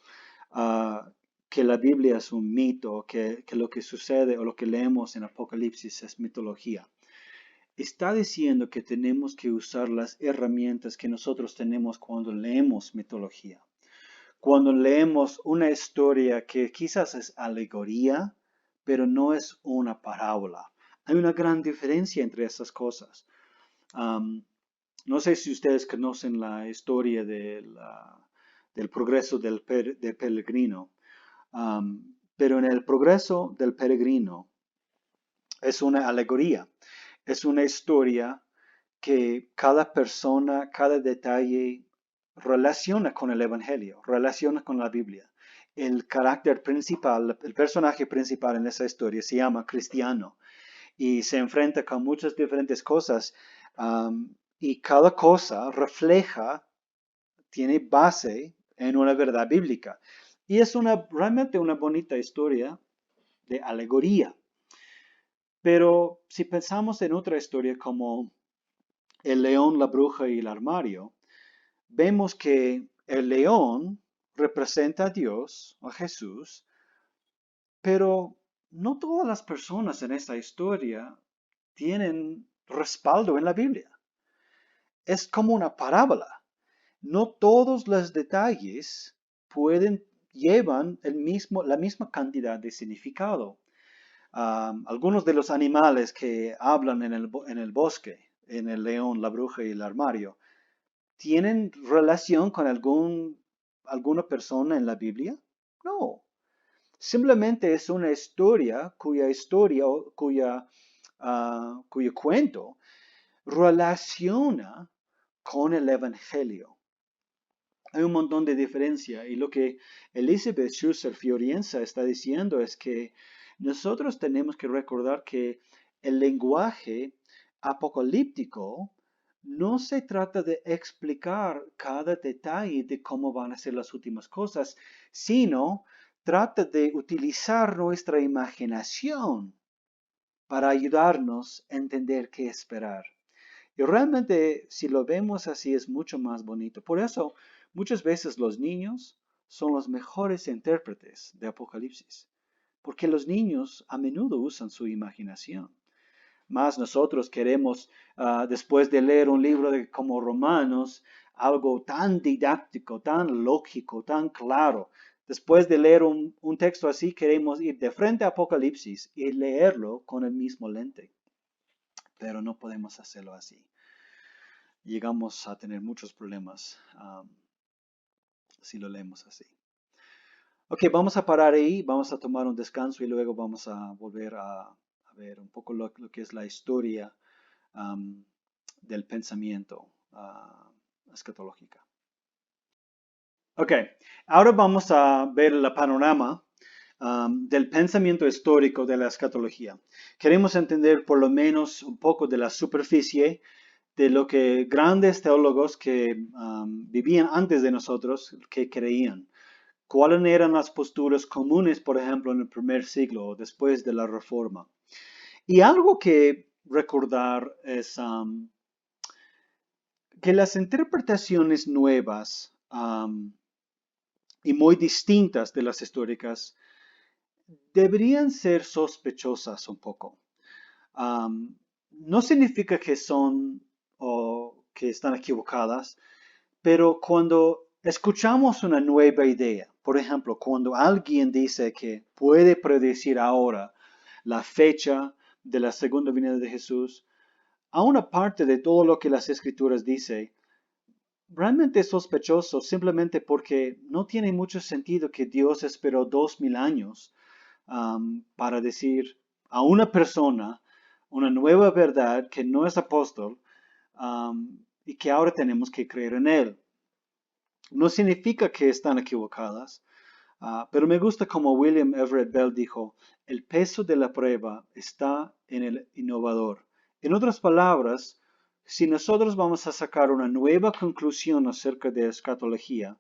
que la Biblia es un mito, que lo que sucede o lo que leemos en Apocalipsis es mitología. Está diciendo que tenemos que usar las herramientas que nosotros tenemos cuando leemos mitología. Cuando leemos una historia que quizás es alegoría, pero no es una parábola. Hay una gran diferencia entre esas cosas. No sé si ustedes conocen la historia del progreso del peregrino, pero en el progreso del peregrino es una alegoría, es una historia que cada persona, cada detalle relaciona con el Evangelio, relaciona con la Biblia. El carácter principal, el personaje principal en esa historia se llama Cristiano. y se enfrenta con muchas diferentes cosas, y cada cosa refleja, tiene base en una verdad bíblica. Y es realmente una bonita historia de alegoría. Pero si pensamos en otra historia como el león, la bruja y el armario, vemos que el león representa a Dios, a Jesús, pero no todas las personas en esta historia tienen respaldo en la Biblia. Es como una parábola. No todos los detalles llevan la misma cantidad de significado. Algunos de los animales que hablan en el bosque, en el león, la bruja y el armario, ¿tienen relación con alguna persona en la Biblia? No. Simplemente es una historia cuyo cuento relaciona con el Evangelio. Hay un montón de diferencia y lo que Elizabeth Schuster Fiorenza está diciendo es que nosotros tenemos que recordar que el lenguaje apocalíptico no se trata de explicar cada detalle de cómo van a ser las últimas cosas, sino trata de utilizar nuestra imaginación para ayudarnos a entender qué esperar. Y realmente, si lo vemos así, es mucho más bonito. Por eso, muchas veces los niños son los mejores intérpretes de Apocalipsis, porque los niños a menudo usan su imaginación. Más nosotros queremos, después de leer un libro como Romanos, algo tan didáctico, tan lógico, tan claro. Después de leer un texto así, queremos ir de frente a Apocalipsis y leerlo con el mismo lente. Pero no podemos hacerlo así. Llegamos a tener muchos problemas si lo leemos así. Ok, vamos a parar ahí, vamos a tomar un descanso y luego vamos a volver a ver un poco lo que es la historia del pensamiento escatológica. Ok, ahora vamos a ver el panorama del pensamiento histórico de la escatología. Queremos entender por lo menos un poco de la superficie de lo que grandes teólogos que vivían antes de nosotros, que creían. ¿Cuáles eran las posturas comunes, por ejemplo, en el primer siglo o después de la Reforma? Y algo que recordar es que las interpretaciones nuevas y muy distintas de las históricas deberían ser sospechosas un poco. No significa que son o que están equivocadas, pero cuando escuchamos una nueva idea, por ejemplo, cuando alguien dice que puede predecir ahora la fecha de la segunda venida de Jesús, a una parte de todo lo que las escrituras dice, realmente es sospechoso simplemente porque no tiene mucho sentido que Dios esperó 2000 años para decir a una persona una nueva verdad que no es apóstol y que ahora tenemos que creer en él. No significa que están equivocadas, pero me gusta como William Everett Bell dijo, el peso de la prueba está en el innovador. En otras palabras, si nosotros vamos a sacar una nueva conclusión acerca de escatología,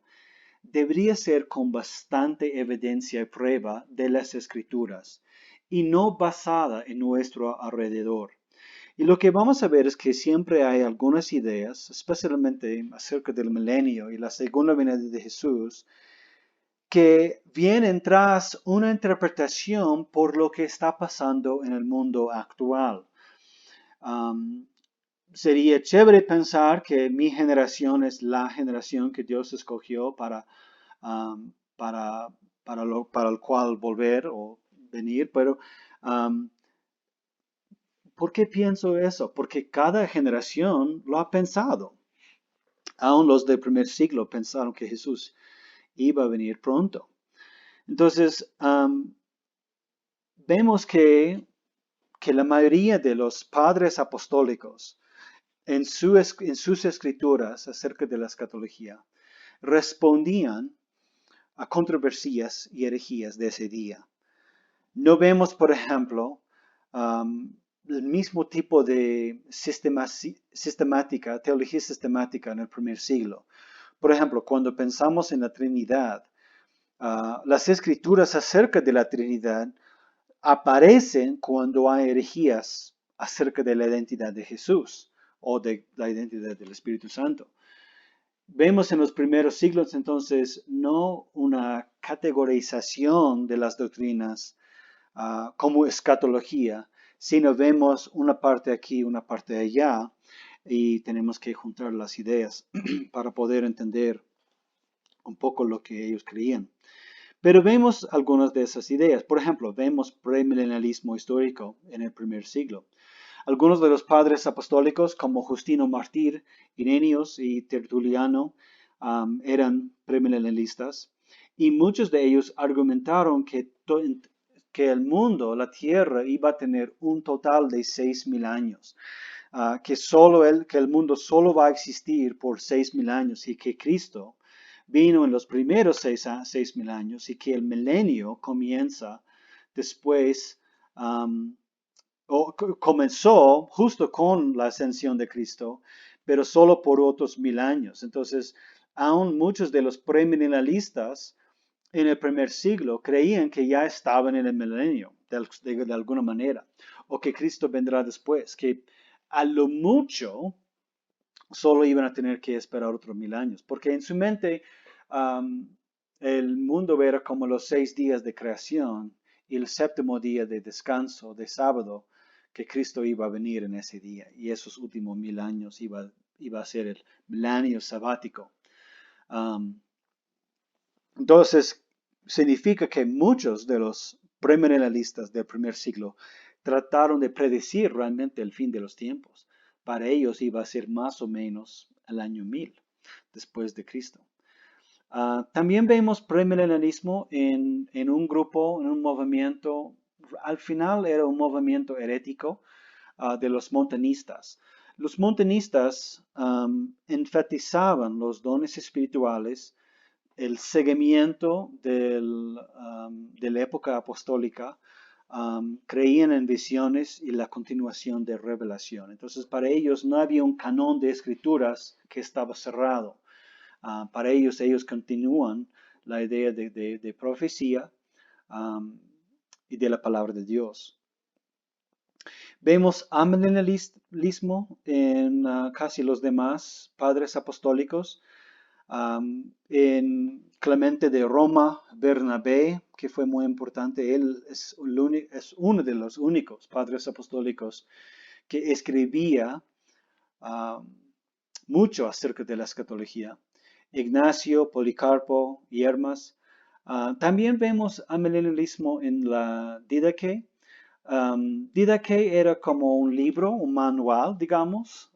debería ser con bastante evidencia y prueba de las escrituras y no basada en nuestro alrededor. Y lo que vamos a ver es que siempre hay algunas ideas, especialmente acerca del milenio y la segunda venida de Jesús, que vienen tras una interpretación por lo que está pasando en el mundo actual. Sería chévere pensar que mi generación es la generación que Dios escogió um, para, para el cual volver o venir, pero ¿por qué pienso eso? Porque cada generación lo ha pensado. Aún los del primer siglo pensaron que Jesús iba a venir pronto. Entonces, vemos que la mayoría de los padres apostólicos en sus escrituras acerca de la escatología respondían a controversias y herejías de ese día. No vemos, por ejemplo, el mismo tipo de sistemática, teología sistemática en el primer siglo. Por ejemplo, cuando pensamos en la Trinidad, las escrituras acerca de la Trinidad aparecen cuando hay herejías acerca de la identidad de Jesús o de la identidad del Espíritu Santo. Vemos en los primeros siglos entonces no una categorización de las doctrinas como escatología, sino vemos una parte aquí, una parte allá, y tenemos que juntar las ideas para poder entender un poco lo que ellos creían. Pero vemos algunas de esas ideas. Por ejemplo, vemos premilenialismo histórico en el primer siglo. Algunos de los padres apostólicos, como Justino Mártir, Irenaeus y Tertuliano, eran premilenialistas, y muchos de ellos argumentaron que el mundo, la tierra, iba a tener un total de 6.000 años, que el mundo solo va a existir por 6.000 años y que Cristo vino en los primeros 6.000 años y que el milenio comienza después, o comenzó justo con la ascensión de Cristo, pero solo por otros 1.000 años. Entonces, aún muchos de los premilenialistas en el primer siglo creían que ya estaban en el milenio, de alguna manera, o que Cristo vendrá después, que a lo mucho solo iban a tener que esperar otros 1.000 años, porque en su mente el mundo era como los 6 días de creación y el séptimo día de descanso, de sábado, que Cristo iba a venir en ese día, y esos últimos 1.000 años iba a ser el milenio sabático. Entonces, significa que muchos de los premilenialistas del primer siglo trataron de predecir realmente el fin de los tiempos. Para ellos iba a ser más o menos el año 1000 después de Cristo. También vemos premilenialismo en un grupo, en un movimiento, al final era un movimiento herético de los montanistas. Los montanistas enfatizaban los dones espirituales, el seguimiento de la época apostólica, creían en visiones y la continuación de revelación. Entonces, para ellos no había un canon de escrituras que estaba cerrado. Para ellos continúan la idea de profecía y de la palabra de Dios. Vemos amillennialismo en casi los demás padres apostólicos. En Clemente de Roma, Bernabé, que fue muy importante, él es uno de los únicos padres apostólicos que escribía mucho acerca de la escatología. Ignacio, Policarpo y Hermas. También vemos amillennialismo en la Didache. Didache era como un libro, un manual, digamos,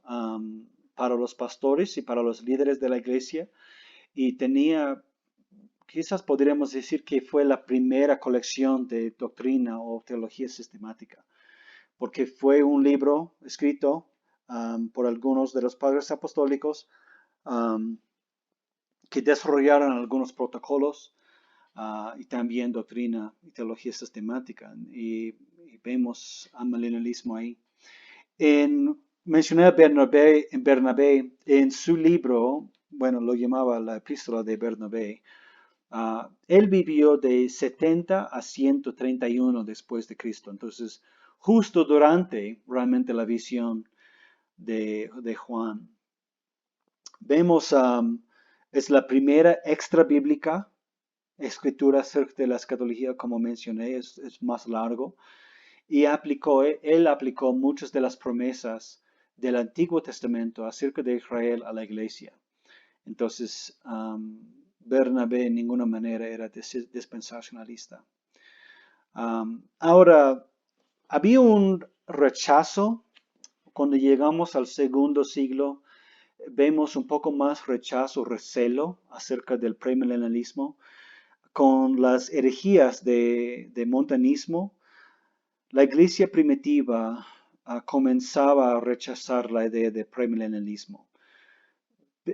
para los pastores y para los líderes de la iglesia, y tenía, quizás podríamos decir que fue la primera colección de doctrina o teología sistemática, porque fue un libro escrito por algunos de los padres apostólicos que desarrollaron algunos protocolos y también doctrina y teología sistemática, y vemos amillennialismo ahí. Mencioné a Bernabé en su libro, bueno, lo llamaba la epístola de Bernabé. Él vivió de 70 a 131 después de Cristo. Entonces, justo durante realmente la visión de Juan. Vemos, es la primera extra bíblica escritura acerca de la escatología, como mencioné, es más largo. Y él aplicó muchas de las promesas del Antiguo Testamento acerca de Israel a la iglesia. Entonces, Bernabé en ninguna manera era dispensacionalista. Ahora, había un rechazo cuando llegamos al segundo siglo. Vemos un poco más rechazo, recelo acerca del premilenialismo con las herejías de montanismo. La iglesia primitiva comenzaba a rechazar la idea de premilenialismo,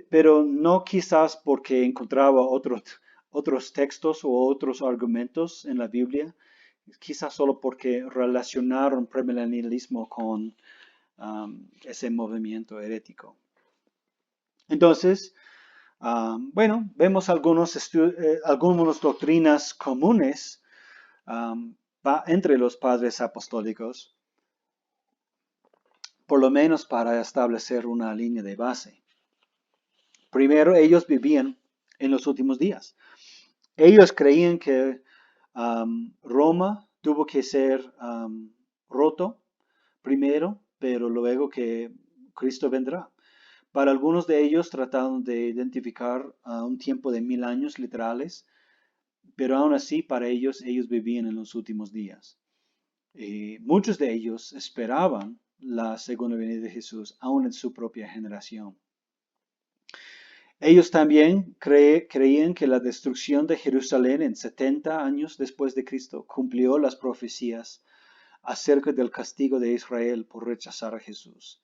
pero no quizás porque encontraba otros textos o otros argumentos en la Biblia quizás solo porque relacionaron premilenialismo con ese movimiento herético. Entonces, bueno, vemos algunas doctrinas comunes entre los padres apostólicos, por lo menos para establecer una línea de base. Primero, ellos vivían en los últimos días. Ellos creían que Roma tuvo que ser roto primero, pero luego que Cristo vendrá. Para algunos de ellos trataron de identificar un tiempo de 1000 años literales, pero aún así para ellos vivían en los últimos días. Muchos de ellos esperaban la segunda venida de Jesús, aún en su propia generación. Ellos también creían que la destrucción de Jerusalén en 70 años después de Cristo cumplió las profecías acerca del castigo de Israel por rechazar a Jesús.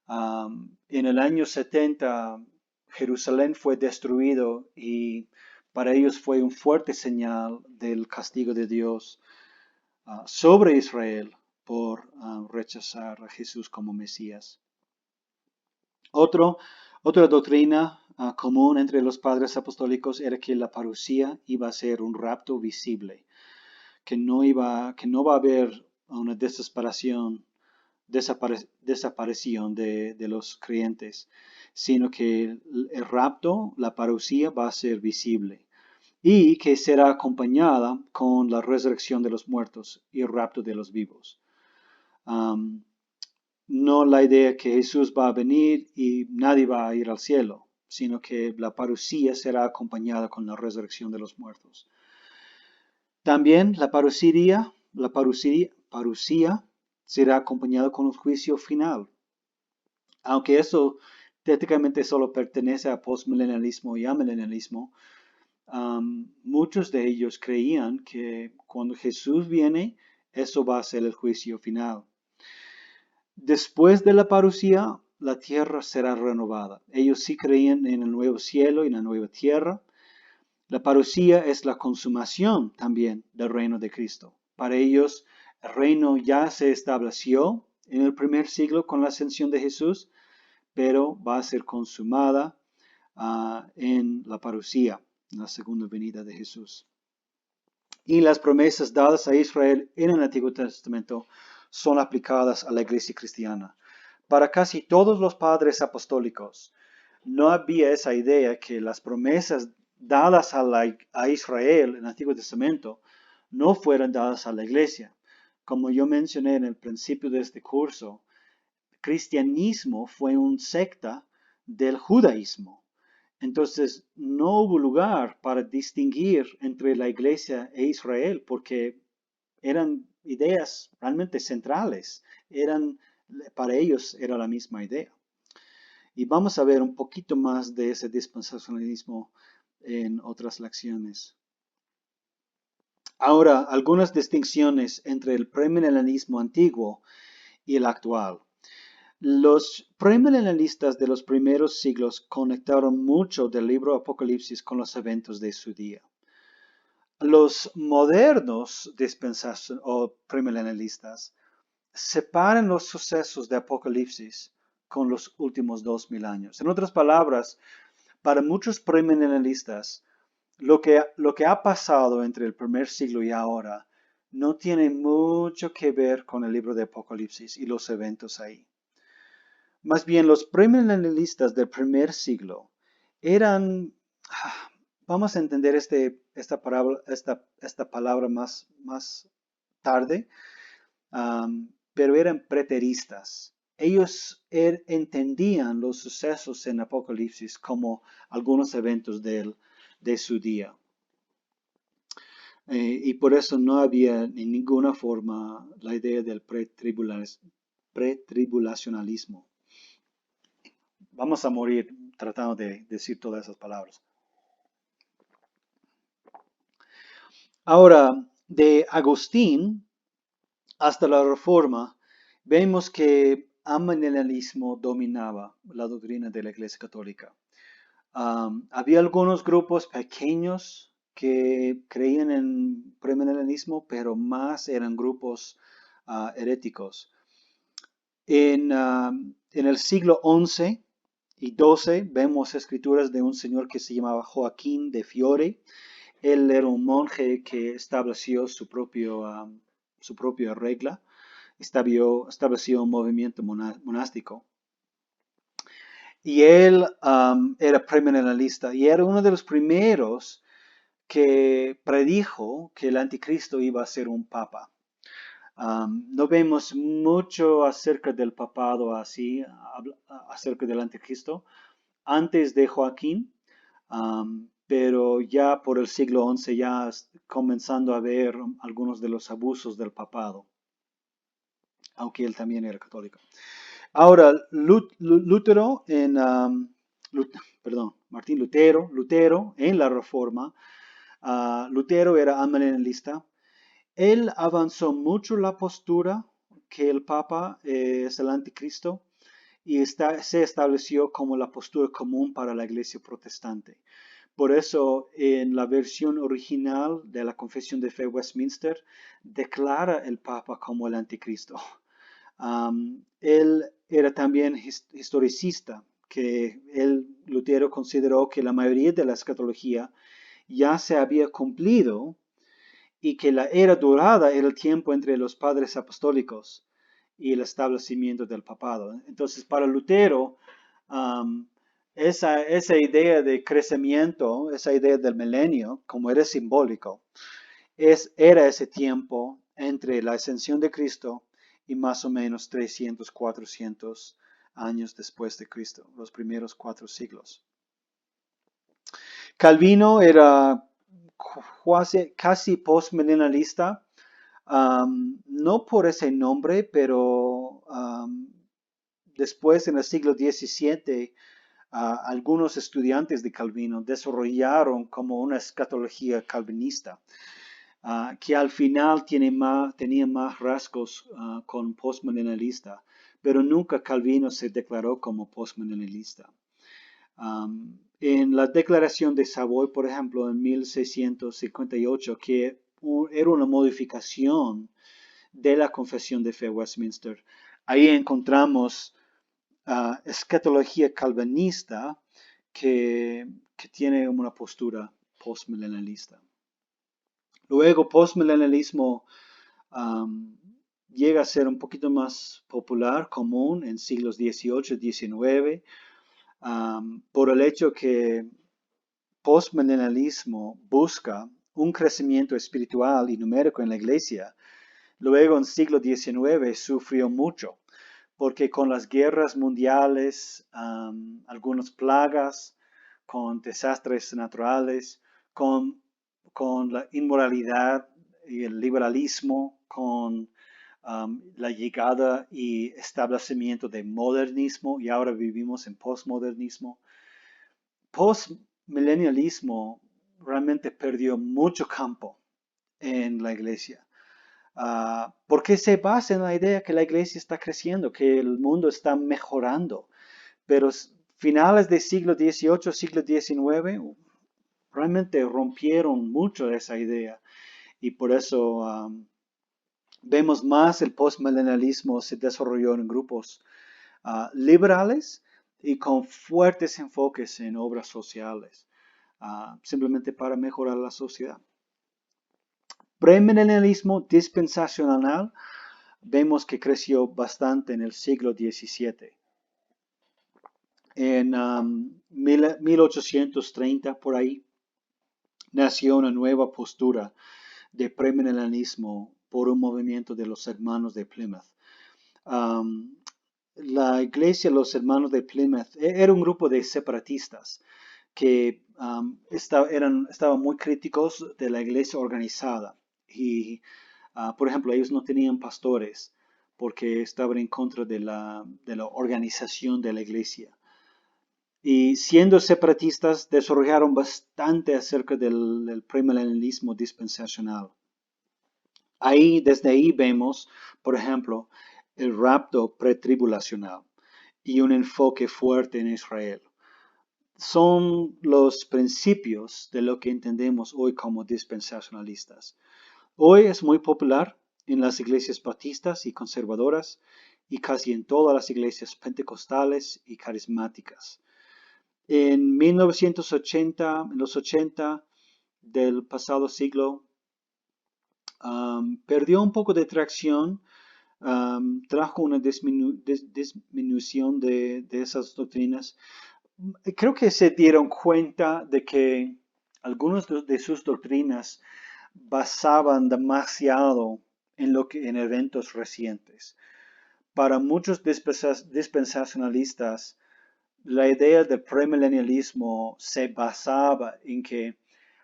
En el año 70, Jerusalén fue destruido y para ellos fue un fuerte señal del castigo de Dios sobre Israel por rechazar a Jesús como Mesías. Otra doctrina común entre los padres apostólicos era que la parucía iba a ser un rapto visible, que no va a haber una desaparición de los creyentes, sino que el rapto, la parucía, va a ser visible y que será acompañada con la resurrección de los muertos y el rapto de los vivos. No la idea que Jesús va a venir y nadie va a ir al cielo, sino que la parucía será acompañada con la resurrección de los muertos. También la parucía será acompañada con un juicio final. Aunque eso técnicamente solo pertenece a postmilenialismo y amilenialismo, muchos de ellos creían que cuando Jesús viene, eso va a ser el juicio final. Después de la parucía, la tierra será renovada. Ellos sí creían en el nuevo cielo y la nueva tierra. La parucía es la consumación también del reino de Cristo. Para ellos, el reino ya se estableció en el primer siglo con la ascensión de Jesús, pero va a ser consumada en la parucía, en la segunda venida de Jesús. Y las promesas dadas a Israel en el Antiguo Testamento son aplicadas a la iglesia cristiana. Para casi todos los padres apostólicos, no había esa idea que las promesas dadas a Israel en el Antiguo Testamento no fueran dadas a la iglesia. Como yo mencioné en el principio de este curso, cristianismo fue una secta del judaísmo. Entonces, no hubo lugar para distinguir entre la iglesia e Israel porque eran ideas realmente centrales. Para ellos era la misma idea. Y vamos a ver un poquito más de ese dispensacionalismo en otras lecciones. Ahora, algunas distinciones entre el premilenialismo antiguo y el actual. Los premilenialistas de los primeros siglos conectaron mucho del libro Apocalipsis con los eventos de su día. Los modernos premilenialistas separan los sucesos de Apocalipsis con los últimos 2000 años. En otras palabras, para muchos premilenialistas, lo que ha pasado entre el primer siglo y ahora no tiene mucho que ver con el libro de Apocalipsis y los eventos ahí. Más bien, los premilenialistas del primer siglo eran, vamos a entender esta palabra más tarde, pero eran preteristas. Ellos entendían los sucesos en Apocalipsis como algunos eventos de su día. Y por eso no había en ninguna forma la idea del pretribulacionalismo. Vamos a morir tratando de decir todas esas palabras. Ahora, de Agustín hasta la Reforma, vemos que amilenialismo dominaba la doctrina de la Iglesia Católica. Había algunos grupos pequeños que creían en premilenialismo, pero más eran grupos heréticos. En el siglo XI y XII vemos escrituras de un señor que se llamaba Joaquín de Fiore. Él era un monje que estableció su propia regla, estableció un movimiento monástico. Y él era premilenialista y era uno de los primeros que predijo que el anticristo iba a ser un papa. No vemos mucho acerca del papado así, acerca del anticristo, antes de Joaquín, pero ya por el siglo XI ya comenzando a ver algunos de los abusos del papado, aunque él también era católico. Ahora, Martín Lutero en la Reforma, Lutero era amillennialista. Él avanzó mucho la postura que el Papa es el anticristo y se estableció como la postura común para la iglesia protestante. Por eso, en la versión original de la Confesión de Fe Westminster, declara el Papa como el anticristo. Él era también historicista, que Lutero consideró que la mayoría de la escatología ya se había cumplido y que la era dorada era el tiempo entre los padres apostólicos y el establecimiento del papado. Entonces, para Lutero, esa idea de crecimiento, esa idea del milenio, como era simbólico, era ese tiempo entre la ascensión de Cristo y más o menos 300, 400 años después de Cristo, los primeros 4 siglos. Calvino era casi postmillennialista, no por ese nombre, pero después en el siglo XVII, algunos estudiantes de Calvino desarrollaron como una escatología calvinista, que al final tenía más rasgos con postmillennialista, pero nunca Calvino se declaró como postmillennialista. En la Declaración de Savoy, por ejemplo, en 1658, que era una modificación de la Confesión de Fe Westminster, ahí encontramos escatología calvinista que tiene una postura postmillennialista. Luego, postmillennialismo llega a ser un poquito más popular, común en siglos XVIII, XIX, por el hecho que postmillennialismo busca un crecimiento espiritual y numérico en la iglesia. Luego, en el siglo XIX, sufrió mucho, porque con las guerras mundiales, algunas plagas, con desastres naturales, con la inmoralidad y el liberalismo, con la llegada y establecimiento de modernismo, y ahora vivimos en postmodernismo. Postmillennialismo realmente perdió mucho campo en la iglesia, porque se basa en la idea que la iglesia está creciendo, que el mundo está mejorando, pero finales del siglo XVIII, siglo XIX, realmente rompieron mucho esa idea, y por eso vemos más el postmillennialismo se desarrolló en grupos liberales y con fuertes enfoques en obras sociales, simplemente para mejorar la sociedad. Premillennialismo dispensacional vemos que creció bastante en el siglo XVII. En 1830, por ahí, nació una nueva postura de premillennialismo por un movimiento de los hermanos de Plymouth. La iglesia, los hermanos de Plymouth, era un grupo de separatistas que estaban muy críticos de la iglesia organizada. Y, por ejemplo, ellos no tenían pastores porque estaban en contra de la organización de la iglesia. Y siendo separatistas, desarrollaron bastante acerca del premillennialismo dispensacional. Desde ahí vemos, por ejemplo, el rapto pretribulacional y un enfoque fuerte en Israel. son los principios de lo que entendemos hoy como dispensacionalistas. Hoy es muy popular en las iglesias bautistas y conservadoras y casi en todas las iglesias pentecostales y carismáticas. En 1980, en los 80 del pasado siglo, perdió un poco de tracción, trajo una disminución de esas doctrinas. Creo que se dieron cuenta de que algunas de sus doctrinas basaban demasiado en eventos recientes. Para muchos dispensacionalistas, la idea del premilenialismo se basaba en que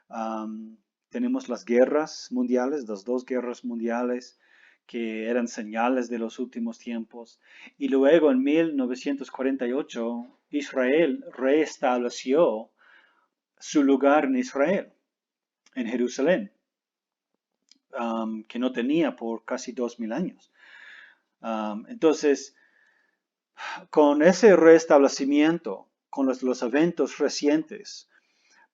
um, tenemos las guerras mundiales, las dos guerras mundiales, que eran señales de los últimos tiempos. Y luego en 1948, Israel reestableció su lugar en Israel, en Jerusalén, que no tenía por casi 2000 años. Entonces, con ese restablecimiento, con los eventos recientes,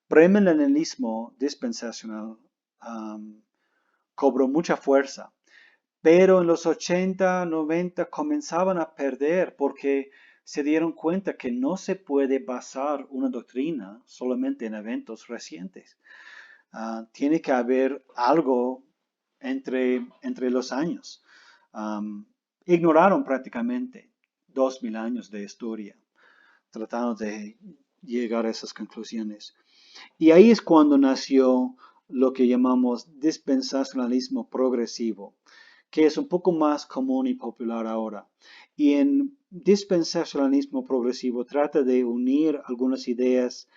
premilenialismo dispensacional cobró mucha fuerza. Pero en los 80, 90 comenzaban a perder porque se dieron cuenta que no se puede basar una doctrina solamente en eventos recientes. Tiene que haber algo entre los años. Ignoraron prácticamente 2000 años de historia, tratando de llegar a esas conclusiones. Y ahí es cuando nació lo que llamamos dispensacionalismo progresivo, que es un poco más común y popular ahora. Y en dispensacionalismo progresivo trata de unir algunas ideas,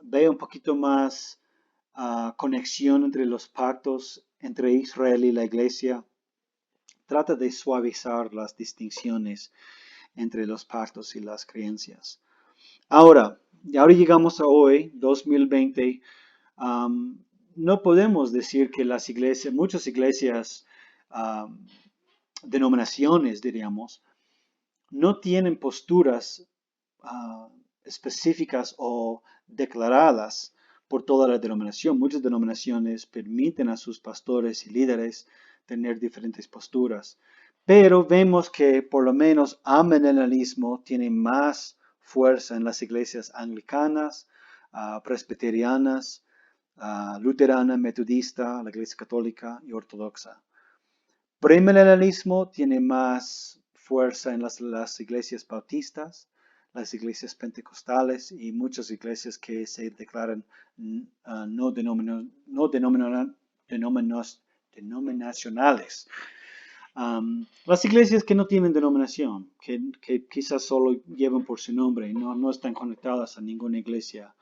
ve un poquito más conexión entre los pactos entre Israel y la iglesia, trata de suavizar las distinciones entre los pactos y las creencias. Ahora llegamos a hoy, 2020. No podemos decir que las iglesias, muchas iglesias, denominaciones, diríamos, no tienen posturas específicas o declaradas por toda la denominación. Muchas denominaciones permiten a sus pastores y líderes tener diferentes posturas. Pero vemos que por lo menos amillennialismo tiene más fuerza en las iglesias anglicanas, presbiterianas, luterana, metodista, la iglesia católica y ortodoxa. Premilenialismo tiene más fuerza en las iglesias bautistas, las iglesias pentecostales y muchas iglesias que se declaran no denominacionales. Las iglesias que no tienen denominación, que quizás solo llevan por su nombre y no están conectadas a ninguna iglesia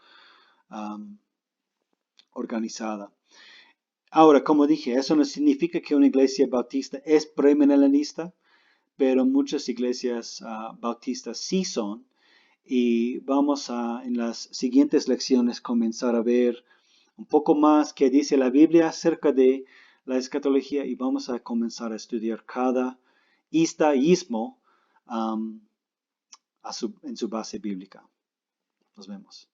organizada. Ahora, como dije, eso no significa que una iglesia bautista es premilenialista, pero muchas iglesias bautistas sí son. Y vamos en las siguientes lecciones comenzar a ver un poco más qué dice la Biblia acerca de la escatología y vamos a comenzar a estudiar cada ismo en su base bíblica. Nos vemos.